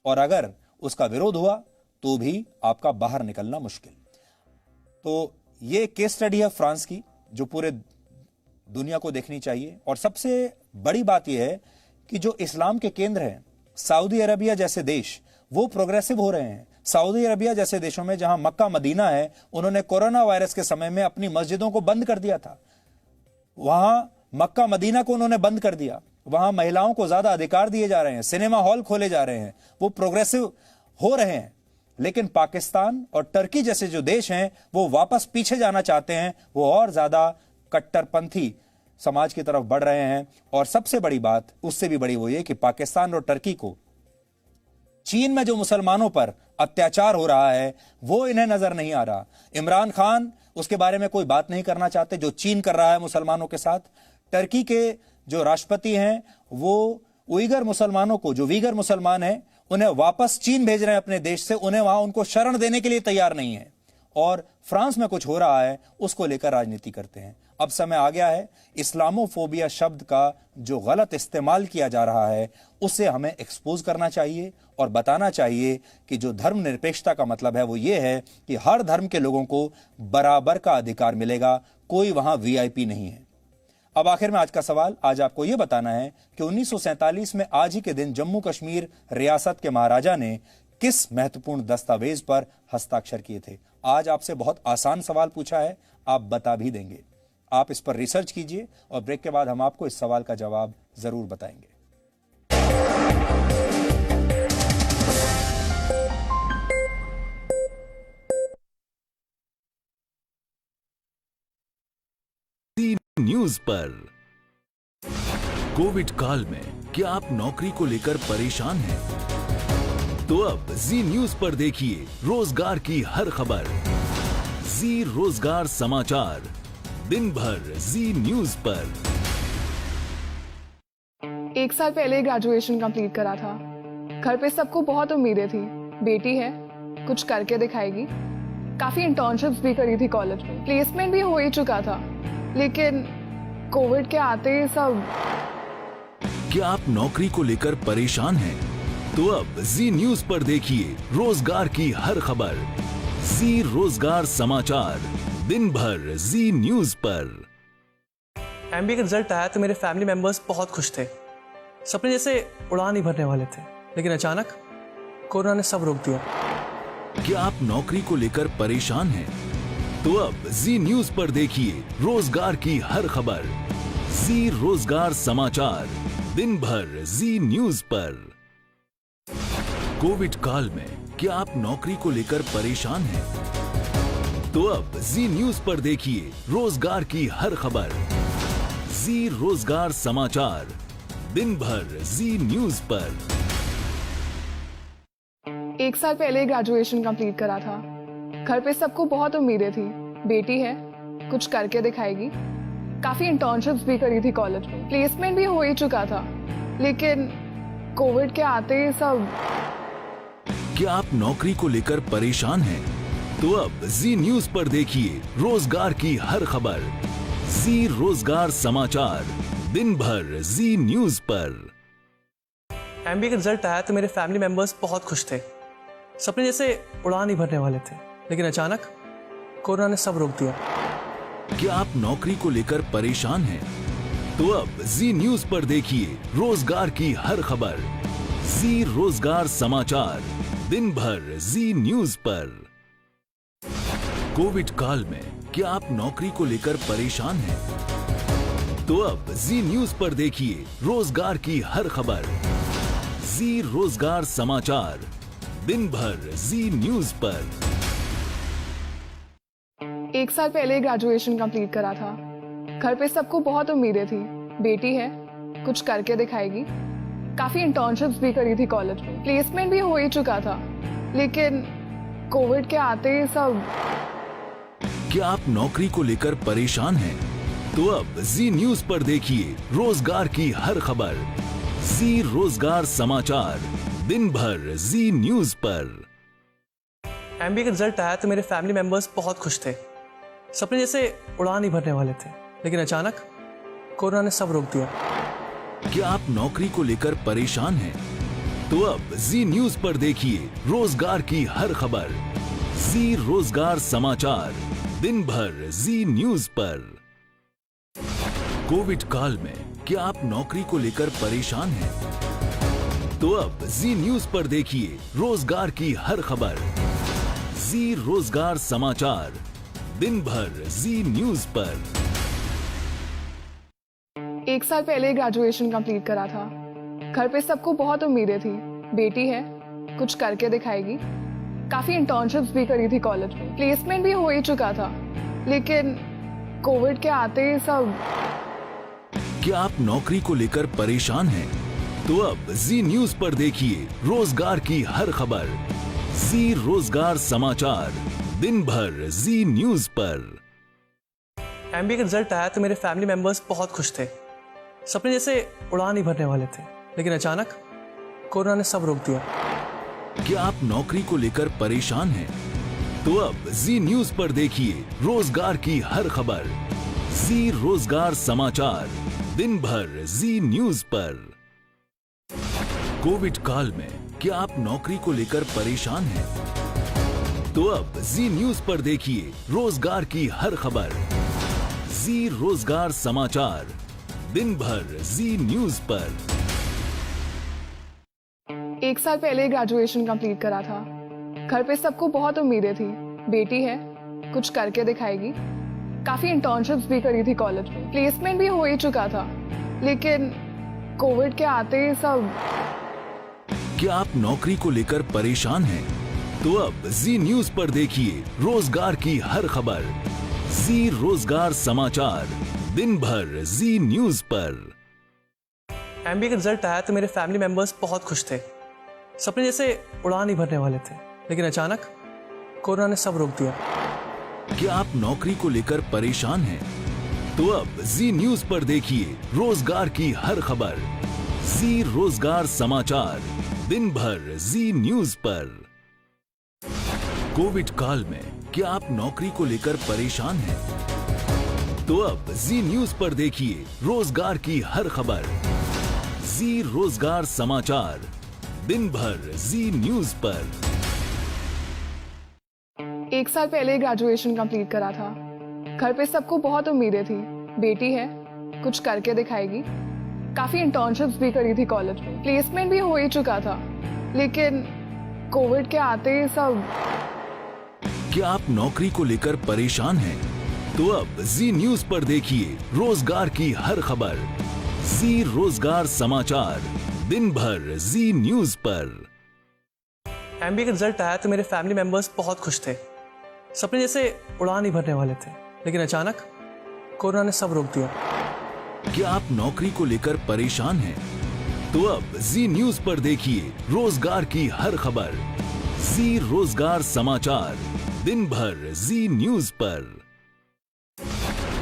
और अगर उसका विरोध हुआ तो भी आपका बाहर निकलना मुश्किल। तो ये केस स्टडी है फ्रांस की, जो पूरे दुनिया को देखनी चाहिए। और सबसे बड़ी बात यह है कि जो इस्लाम के केंद्र हैं, सऊदी अरबिया जैसे देश, वो प्रोग्रेसिव हो रहे हैं। सऊदी अरबिया जैसे देशों में, जहां मक्का मदीना है, उन्होंने कोरोना वायरस के समय में अपनी मस्जिदों को बंद कर दिया था। वहां मक्का मदीना को उन्होंने बंद कर दिया। वहां महिलाओं को ज्यादा अधिकार दिए जा रहे हैं, सिनेमा हॉल खोले जा रहे हैं, वो प्रोग्रेसिव हो रहे हैं। लेकिन पाकिस्तान और टर्की जैसे जो देश हैं, वो वापस पीछे जाना चाहते हैं, वो और ज्यादा कट्टरपंथी समाज की तरफ बढ़ रहे हैं। और सबसे बड़ी बात, उससे भी बड़ी, वो ये कि पाकिस्तान और टर्की को चीन में जो मुसलमानों पर अत्याचार हो रहा है वो इन्हें नजर नहीं आ रहा। इमरान खान उसके बारे में कोई बात नहीं करना चाहते, जो चीन कर रहा है मुसलमानों के साथ। टर्की के जो राष्ट्रपति हैं वो उइगर मुसलमानों को, जो वीगर मुसलमान हैं, उन्हें वापस चीन भेज रहे हैं अपने देश से, उन्हें वहां उनको शरण देने के लिए तैयार नहीं है। और फ्रांस में कुछ हो रहा है, उसको लेकर राजनीति करते हैं। अब समय आ गया है, इस्लामोफोबिया शब्द का जो गलत इस्तेमाल किया जा रहा है उसे हमें एक्सपोज करना चाहिए और बताना चाहिए कि जो धर्मनिरपेक्षता का मतलब है वो ये है कि हर धर्म के लोगों को बराबर का अधिकार मिलेगा, कोई वहां वीआईपी नहीं है। अब आखिर में आज का सवाल, आज आपको यह बताना है कि 1947 में आज ही के दिन जम्मू कश्मीर रियासत के महाराजा ने किस महत्वपूर्ण दस्तावेज पर हस्ताक्षर किए थे। आज आपसे बहुत आसान सवाल पूछा है, आप बता भी देंगे। आप इस पर रिसर्च कीजिए और ब्रेक के बाद हम आपको इस सवाल का जवाब जरूर बताएंगे। न्यूज पर कोविड काल में क्या आप नौकरी को लेकर परेशान हैं? तो अब जी न्यूज पर देखिए रोजगार की हर खबर। जी रोजगार समाचार, दिन भर जी न्यूज पर। 1 साल पहले ग्रेजुएशन कंप्लीट करा था। घर पे सबको बहुत उम्मीदें थी, बेटी है कुछ करके दिखाएगी। काफी इंटर्नशिप्स भी करी थी कॉलेज में, प्लेसमेंट भी हो ही चुका था, लेकिन कोविड के आते ही सब। क्या आप नौकरी को लेकर परेशान हैं? तो अब जी न्यूज पर देखिए रोजगार की हर खबर। जी रोजगार समाचार, दिन भर जी न्यूज पर। एमबीए का रिजल्ट आया तो मेरे फैमिली मेंबर्स बहुत खुश थे। सपने जैसे उड़ान ही भरने वाले थे, लेकिन अचानक कोरोना ने सब रोक दिया। क्या आप नौकरी को लेकर परेशान हैं? तो अब जी न्यूज पर देखिए रोजगार की हर खबर। जी रोजगार समाचार, दिन भर जी न्यूज पर। कोविड काल में क्या आप नौकरी को लेकर परेशान हैं? तो अब जी न्यूज पर देखिए रोजगार की हर खबर। जी रोजगार समाचार, दिन भर जी न्यूज पर। 1 साल पहले ग्रेजुएशन कंप्लीट करा था। घर पे सबको बहुत उम्मीदें थी, बेटी है कुछ करके दिखाएगी। काफी इंटर्नशिप्स भी करी थी कॉलेज में, प्लेसमेंट भी हो ही चुका था, लेकिन कोविड के आते ही सब। क्या आप नौकरी को लेकर परेशान हैं? तो अब जी न्यूज पर देखिए रोजगार की हर खबर। जी रोजगार समाचार, दिन भर जी न्यूज पर। एमबीए का रिजल्ट आया तो मेरे फैमिली मेंबर्स बहुत खुश थे। सपने जैसे उड़ान ही भरने वाले थे, लेकिन अचानक कोरोना ने सब रोक दिया। क्या आप नौकरी को लेकर परेशान हैं? तो अब जी न्यूज पर देखिए रोजगार की हर खबर। जी रोजगार समाचार, दिन भर जी न्यूज पर। कोविड काल में क्या आप नौकरी को लेकर परेशान हैं? तो अब जी न्यूज पर देखिए रोजगार की हर खबर। जी रोजगार समाचार, दिन भर जी न्यूज पर। 1 साल पहले ग्रेजुएशन कंप्लीट करा था। घर पे सबको बहुत उम्मीदें थी, बेटी है कुछ करके दिखाएगी। काफी इंटर्नशिप्स भी करी थी कॉलेज में, प्लेसमेंट भी हो ही चुका था, लेकिन कोविड के आते ही सब। क्या आप नौकरी को लेकर परेशान हैं? तो अब जी न्यूज पर देखिए रोजगार की हर खबर। जी रोजगार समाचार, दिन भर जी न्यूज पर। एमबीए का रिजल्ट आया तो मेरे फैमिली मेंबर्स बहुत खुश थे। सपने जैसे उड़ान ही भरने वाले थे, लेकिन अचानक कोरोना ने सब रोक दिया। क्या आप नौकरी को लेकर परेशान हैं? तो अब जी न्यूज पर देखिए रोजगार की हर खबर। जी रोजगार समाचार, दिन भर जी न्यूज पर। कोविड काल में क्या आप नौकरी को लेकर परेशान हैं? तो अब जी न्यूज पर देखिए रोजगार की हर खबर। जी रोजगार समाचार, दिन भर जी न्यूज पर। 1 साल पहले ग्रेजुएशन कंप्लीट करा था। घर पे सबको बहुत उम्मीदें थी, बेटी है कुछ करके दिखाएगी। काफी इंटर्नशिप्स भी करी थी कॉलेज में, प्लेसमेंट भी हो ही चुका था, लेकिन कोविड के आते ही सब। क्या आप नौकरी को लेकर परेशान हैं? तो अब जी न्यूज पर देखिए रोजगार की हर खबर। जी रोजगार समाचार, दिन भर जी न्यूज पर। एमबीए का रिजल्ट आया तो मेरे फैमिली मेंबर्स बहुत खुश थे। सपने जैसे उड़ान ही भरने वाले थे, लेकिन अचानक कोरोना ने सब रोक दिया। क्या आप नौकरी को लेकर परेशान हैं? तो अब जी न्यूज पर देखिए रोजगार की हर खबर। जी रोजगार समाचार, दिन भर जी न्यूज पर। कोविड काल में क्या आप नौकरी को लेकर परेशान हैं? तो अब जी न्यूज पर देखिए रोजगार की हर खबर। जी रोजगार समाचार, दिन भर जी न्यूज पर। 1 साल पहले ग्रेजुएशन कंप्लीट करा था। घर पे सबको बहुत उम्मीदें थी, बेटी है, कुछ करके दिखाएगी। काफी इंटर्नशिप्स भी करी थी कॉलेज में, प्लेसमेंट भी हो ही चुका था, लेकिन कोविड के आते सब। क्या आप नौकरी को लेकर परेशान हैं? तो अब जी न्यूज पर देखिए रोजगार की हर खबर। जी रोजगार समाचार, दिन भर जी न्यूज पर। एमबीए का रिजल्ट आया तो मेरे फैमिली मेंबर्स बहुत खुश थे। सपने जैसे उड़ान ही भरने वाले थे, लेकिन अचानक कोरोना ने सब रोक दिया। क्या आप नौकरी को लेकर परेशान हैं? तो अब जी न्यूज पर देखिए रोजगार की हर खबर। जी रोजगार समाचार, दिन भर जी न्यूज पर। कोविड काल में क्या आप नौकरी को लेकर परेशान हैं? तो अब जी न्यूज पर देखिए रोजगार की हर खबर। जी रोजगार समाचार, दिन भर जी न्यूज पर। 1 साल पहले ग्रेजुएशन कंप्लीट करा था। घर पे सबको बहुत उम्मीदें थी, बेटी है, कुछ करके दिखाएगी। काफी इंटर्नशिप्स भी करी थी कॉलेज में, प्लेसमेंट भी हो ही चुका था, लेकिन कोविड के आते सब। क्या आप नौकरी को लेकर परेशान हैं? तो अब जी न्यूज पर देखिए रोजगार की हर खबर। जी रोजगार समाचार, दिन भर जी न्यूज पर। एमबीए का रिजल्ट आया तो मेरे फैमिली मेंबर्स बहुत खुश थे। सपने जैसे उड़ान ही भरने वाले थे, लेकिन अचानक कोरोना ने सब रोक दिया। क्या आप नौकरी को लेकर परेशान हैं? तो अब जी न्यूज पर देखिए रोजगार की हर खबर। जी रोजगार समाचार, दिन भर जी न्यूज पर।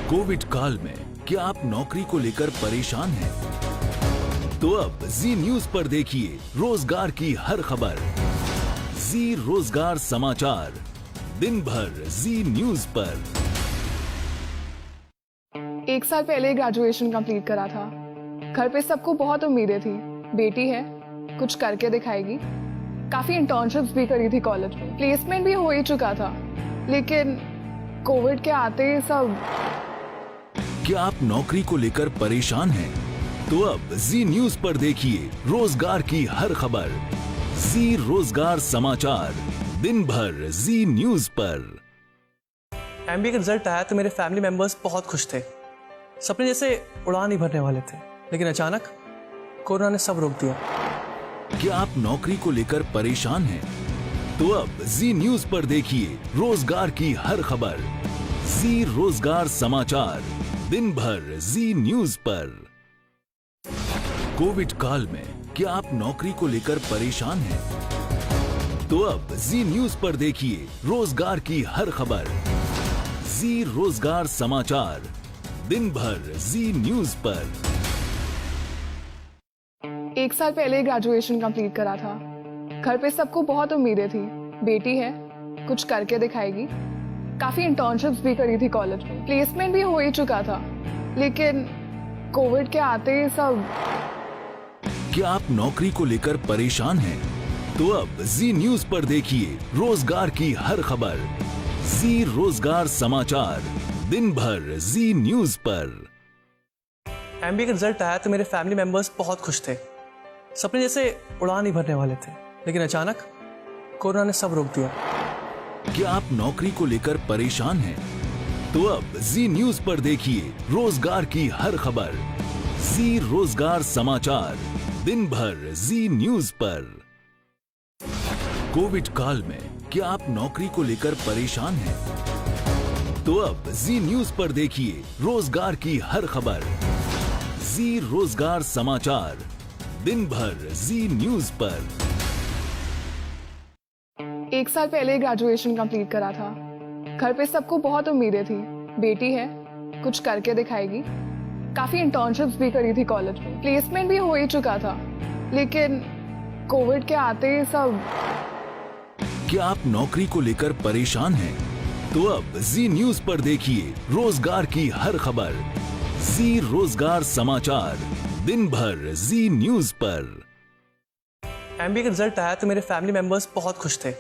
कोविड काल में क्या आप नौकरी को लेकर परेशान हैं? तो अब जी न्यूज पर देखिए रोजगार की हर खबर। जी रोजगार समाचार, दिन भर जी न्यूज पर। 1 साल पहले ग्रेजुएशन कंप्लीट करा था। घर पे सबको बहुत उम्मीदें थी, बेटी है, कुछ करके दिखाएगी। काफी इंटर्नशिप्स भी करी थी कॉलेज में, प्लेसमेंट भी हो ही चुका था, लेकिन कोविड के आते सब। क्या आप नौकरी को लेकर परेशान हैं? तो अब जी न्यूज पर देखिए रोजगार की हर खबर। जी रोजगार समाचार, दिन भर जी न्यूज पर। एमबीए का रिजल्ट आया तो मेरे फैमिली मेंबर्स बहुत खुश थे। सपने जैसे उड़ान ही भरने वाले थे, लेकिन अचानक कोरोना ने सब रोक दिया। क्या आप नौकरी को लेकर परेशान हैं? तो अब जी न्यूज पर देखिए रोजगार की हर खबर। जी रोजगार समाचार, दिन भर जी न्यूज पर। कोविड काल में क्या आप नौकरी को लेकर परेशान हैं? तो अब जी न्यूज पर देखिए रोजगार की हर खबर। जी रोजगार समाचार, दिन भर जी न्यूज पर। 1 साल पहले ग्रेजुएशन कंप्लीट करा था। घर पे सबको बहुत उम्मीदें थी, बेटी है, कुछ करके दिखाएगी। काफी इंटर्नशिप्स भी करी थी कॉलेज में, प्लेसमेंट भी हो ही चुका था, लेकिन कोविड के आते सब। क्या आप नौकरी को लेकर परेशान हैं? तो अब जी न्यूज पर देखिए रोजगार की हर खबर। जी रोजगार समाचार, दिन भर जी न्यूज पर। एमबीए का रिजल्ट आया तो मेरे फैमिली मेंबर्स बहुत खुश थे। सपने जैसे उड़ान ही भरने वाले थे, लेकिन अचानक कोरोना ने सब रोक दिया। क्या आप नौकरी को लेकर परेशान हैं? तो अब जी न्यूज पर देखिए रोजगार की हर खबर। जी रोजगार समाचार, दिन भर जी न्यूज पर। कोविड काल में क्या आप नौकरी को लेकर परेशान हैं? तो अब जी न्यूज पर देखिए रोजगार की हर खबर। जी रोजगार समाचार, दिन भर जी न्यूज पर। 1 साल पहले ग्रेजुएशन कंप्लीट करा था। घर पे सबको बहुत उम्मीदें थी, बेटी है, कुछ करके दिखाएगी। काफी इंटर्नशिप्स भी करी थी कॉलेज में, प्लेसमेंट भी हो ही चुका था, लेकिन कोविड के आते सब। क्या आप नौकरी को लेकर परेशान हैं? तो अब जी न्यूज पर देखिए रोजगार की हर खबर। जी रोजगार समाचार, दिन भर जी न्यूज पर। एमबीए का रिजल्ट आया तो मेरे फैमिली मेंबर्स बहुत खुश थे।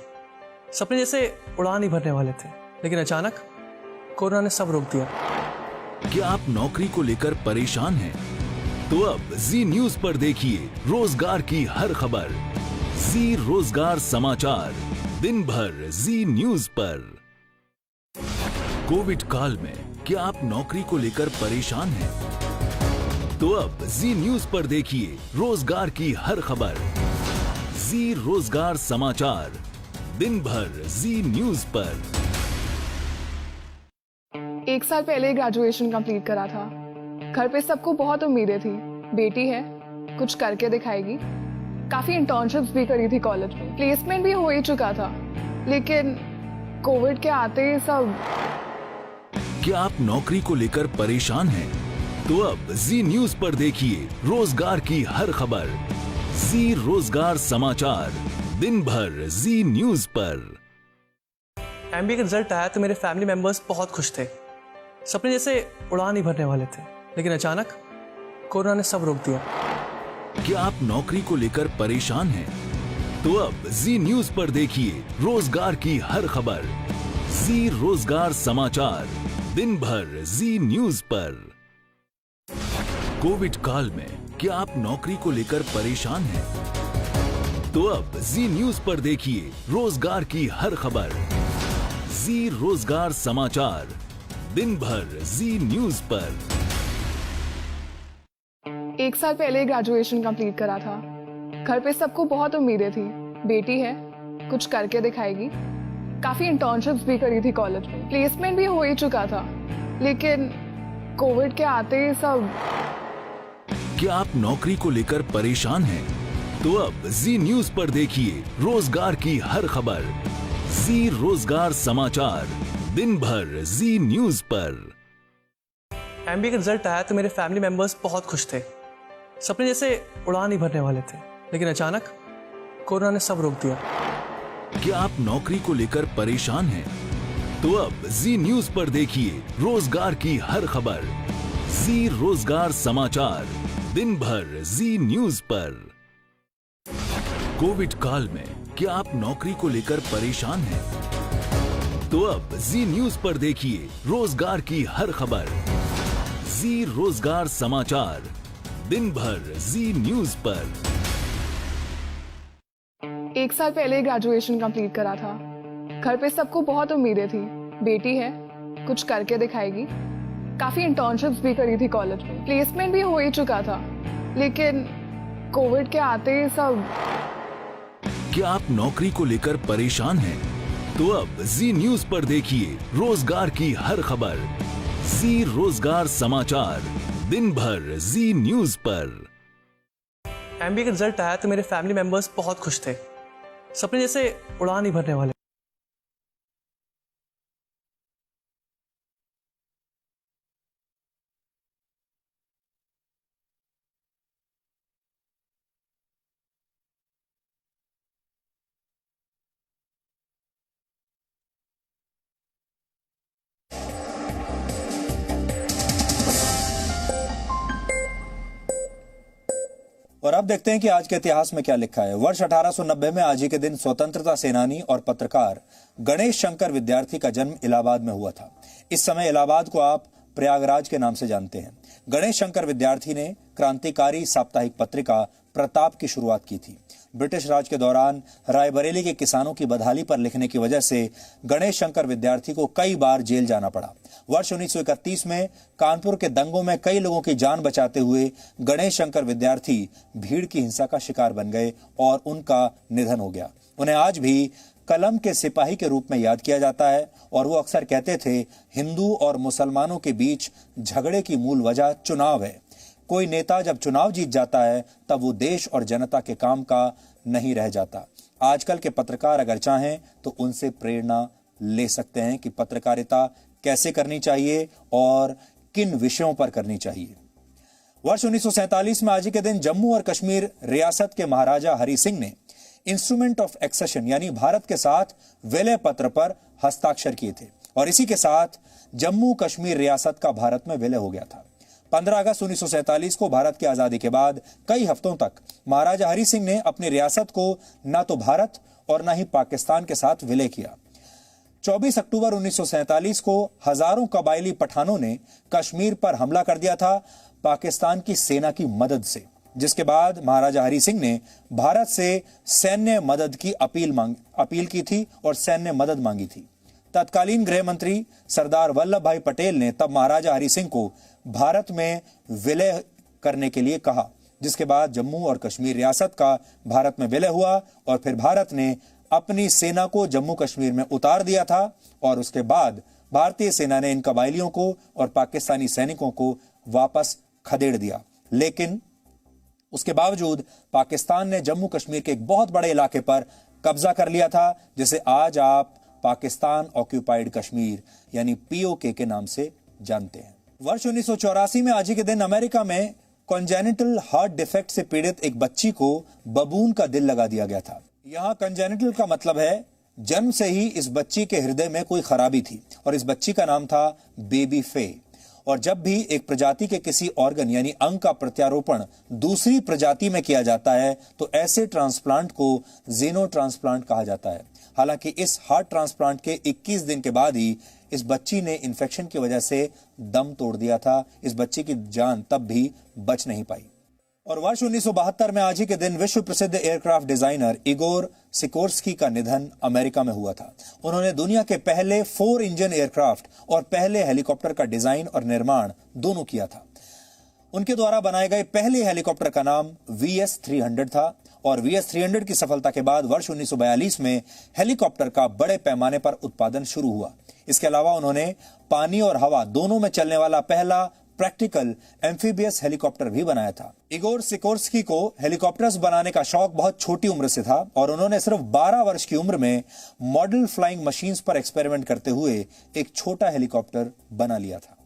सपने जैसे उड़ान ही भरने वाले थे, लेकिन अचानक कोरोना ने सब रोक दिया। क्या आप नौकरी को लेकर परेशान हैं? तो अब जी न्यूज पर देखिए रोजगार की हर खबर। जी रोजगार समाचार, दिन भर जी न्यूज पर। कोविड काल में क्या आप नौकरी को लेकर परेशान हैं? तो अब जी न्यूज पर देखिए रोजगार की हर खबर। जी रोजगार समाचार, दिन भर जी न्यूज पर। 1 साल पहले ग्रेजुएशन कंप्लीट करा था। घर पे सबको बहुत उम्मीदें थी, बेटी है, कुछ करके दिखाएगी। काफी इंटर्नशिप्स भी करी थी कॉलेज में, प्लेसमेंट भी हो ही चुका था, लेकिन कोविड के आते ही सब। क्या आप नौकरी को लेकर परेशान हैं? तो अब जी न्यूज पर देखिए रोजगार की हर खबर। जी रोजगार समाचार, दिन भर जी न्यूज पर। एमबीए का रिजल्ट आया तो मेरे फैमिली मेंबर्स बहुत खुश थे। सपने जैसे उड़ान ही भरने वाले थे, लेकिन अचानक कोरोना ने सब रोक दिया। क्या आप नौकरी को लेकर परेशान हैं? तो अब जी न्यूज पर देखिए रोजगार की हर खबर। जी रोजगार समाचार, दिन भर जी न्यूज पर। कोविड काल में क्या आप नौकरी को लेकर परेशान हैं? तो अब जी न्यूज पर देखिए रोजगार की हर खबर। जी रोजगार समाचार, दिन भर जी न्यूज पर। 1 साल पहले ग्रेजुएशन कंप्लीट करा था। घर पे सबको बहुत उम्मीदें थी, बेटी है, कुछ करके दिखाएगी। काफी इंटर्नशिप्स भी करी थी कॉलेज में, प्लेसमेंट भी हो ही चुका था, लेकिन कोविड के आते ही सब। क्या आप नौकरी को लेकर परेशान हैं? तो अब जी न्यूज पर देखिए रोजगार की हर खबर। जी रोजगार समाचार, दिन भर जी न्यूज पर। एमबीए का रिजल्ट आया तो मेरे फैमिली मेंबर्स बहुत खुश थे। सपने जैसे उड़ान ही भरने वाले थे, लेकिन अचानक कोरोना ने सब रोक दिया। क्या आप नौकरी को लेकर परेशान हैं? तो अब जी न्यूज पर देखिए रोजगार की हर खबर। जी रोजगार समाचार, दिन भर जी न्यूज पर। कोविड काल में क्या आप नौकरी को लेकर परेशान हैं? तो अब जी न्यूज पर देखिए रोजगार की हर खबर। जी रोजगार समाचार, दिन भर जी न्यूज पर। 1 साल पहले ग्रेजुएशन कंप्लीट करा था। घर पे सबको बहुत उम्मीदें थी, बेटी है, कुछ करके दिखाएगी। काफी इंटर्नशिप्स भी करी थी कॉलेज में, प्लेसमेंट भी हो ही चुका था, लेकिन कोविड के आते ही सब। क्या आप नौकरी को लेकर परेशान हैं? तो अब जी न्यूज पर देखिए रोजगार की हर खबर। जी रोजगार समाचार, दिन भर जी न्यूज पर। एमबीए का रिजल्ट आया तो मेरे फैमिली मेंबर्स बहुत खुश थे। सपने जैसे उड़ान ही भरने वाले। और अब देखते हैं कि आज के इतिहास में क्या लिखा है। वर्ष 1890 में आज ही के दिन स्वतंत्रता सेनानी और पत्रकार गणेश शंकर विद्यार्थी का जन्म इलाहाबाद में हुआ था। इस समय इलाहाबाद को आप प्रयागराज के नाम से जानते हैं। गणेश शंकर विद्यार्थी ने क्रांतिकारी साप्ताहिक पत्रिका प्रताप की शुरुआत की थी। ब्रिटिश राज के दौरान रायबरेली के किसानों की बदहाली पर लिखने की वजह से गणेश शंकर विद्यार्थी को कई बार जेल जाना पड़ा। वर्ष 1931 में कानपुर के दंगों में कई लोगों की जान बचाते हुए गणेश शंकर विद्यार्थी भीड़ की हिंसा का शिकार बन गए और उनका निधन हो गया। उन्हें आज भी कलम के सिपाही के रूप में याद किया जाता है और वो अक्सर कहते थे, हिंदू और मुसलमानों के बीच झगड़े की मूल वजह चुनाव है। कोई नेता जब चुनाव जीत जाता है तब वो देश और जनता के काम का नहीं रह जाता। आजकल के पत्रकार अगर चाहें तो उनसे प्रेरणा ले सकते हैं कि पत्रकारिता कैसे करनी चाहिए और किन विषयों पर करनी चाहिए। वर्ष 1947 में आज ही के दिन जम्मू और कश्मीर रियासत के महाराजा हरि सिंह ने इंस्ट्रूमेंट ऑफ एक्सेशन यानी भारत के साथ विलय पत्र पर हस्ताक्षर किए थे और इसी के साथ जम्मू कश्मीर रियासत का भारत में विलय हो गया था। 15 अगस्त 1947 को भारत की आजादी के बाद कई हफ्तों तक महाराजा हरि सिंह ने अपनी रियासत को न तो भारत और न ही पाकिस्तान के साथ विलय किया। 24 अक्टूबर 1947 को हजारों कबायली पठानों ने कश्मीर पर हमला कर दिया था, पाकिस्तान की सेना की मदद से, जिसके बाद महाराजा हरि सिंह ने भारत से सैन्य मदद की अपील की थी और सैन्य मदद मांगी थी। तत्कालीन गृह मंत्री सरदार वल्लभ भाई पटेल ने तब महाराजा हरि सिंह को भारत में विलय करने के लिए कहा, जिसके बाद जम्मू और कश्मीर रियासत का भारत में विलय हुआ और फिर भारत ने अपनी सेना को जम्मू कश्मीर में उतार दिया था और उसके बाद भारतीय सेना ने इन कबायलियों को और पाकिस्तानी सैनिकों को वापस खदेड़ दिया। लेकिन उसके बावजूद पाकिस्तान ने जम्मू कश्मीर के एक बहुत बड़े इलाके पर कब्जा कर लिया था, जिसे आज आप पाकिस्तान ऑक्यूपाइड कश्मीर यानी पीओके के नाम से जानते हैं। वर्ष 1984 में आज ही के दिन अमेरिका में कॉन्जेनिटल हार्ट डिफेक्ट से पीड़ित एक बच्ची को बबून का दिल लगा दिया गया था। यहां कॉन्जेनिटल का मतलब है जन्म से ही इस बच्ची के हृदय में कोई खराबी थी और इस बच्ची का नाम था बेबी फे। और जब भी एक प्रजाति के किसी ऑर्गन यानी अंग का प्रत्यारोपण दूसरी प्रजाति में किया जाता है तो ऐसे ट्रांसप्लांट को जीनो ट्रांसप्लांट कहा जाता है। हालांकि इस हार्ट ट्रांसप्लांट के 21 दिन के बाद ही इस बच्ची ने इन्फेक्शन की वजह से दम तोड़ दिया था। इस बच्ची की जान तब भी बच नहीं पाई। और वर्ष 1972 में आज ही के दिन विश्व प्रसिद्ध एयरक्राफ्ट डिजाइनर इगोर सिकोर्स्की का निधन अमेरिका में हुआ था। उन्होंने दुनिया के पहले 4 इंजन एयरक्राफ्ट और पहले हेलीकॉप्टर का डिजाइन और निर्माण दोनों किया था। उनके द्वारा बनाए गए पहले हेलीकॉप्टर का नाम VS-300 था और VS-300 की सफलता के बाद वर्ष 1942 में हेलीकॉप्टर का बड़े पैमाने पर उत्पादन शुरू हुआ। इसके अलावा उन्होंने पानी और हवा दोनों में चलने वाला पहला प्रैक्टिकल एम्फीबियस हेलीकॉप्टर भी बनाया था। इगोर सिकोर्स्की को हेलीकॉप्टर्स बनाने का शौक बहुत छोटी उम्र से था और उन्होंने सिर्फ 12 वर्ष की उम्र में मॉडल फ्लाइंग मशीन्स पर एक्सपेरिमेंट करते हुए एक छोटा हेलीकॉप्टर बना लिया था।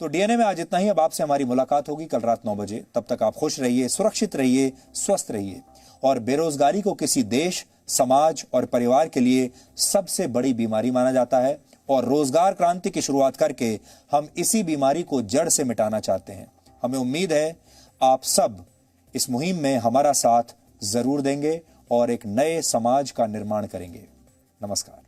तो डीएनए में आज इतना ही। अब आपसे हमारी मुलाकात होगी कल रात 9 बजे। तब तक आप खुश रहिए, सुरक्षित रहिए, स्वस्थ रहिए और बेरोजगारी को किसी देश, समाज और परिवार के लिए सबसे बड़ी बीमारी माना जाता है और रोजगार क्रांति की शुरुआत करके हम इसी बीमारी को जड़ से मिटाना चाहते हैं। हमें उम्मीद है आप सब इस मुहिम में हमारा साथ जरूर देंगे और एक नए समाज का निर्माण करेंगे। नमस्कार।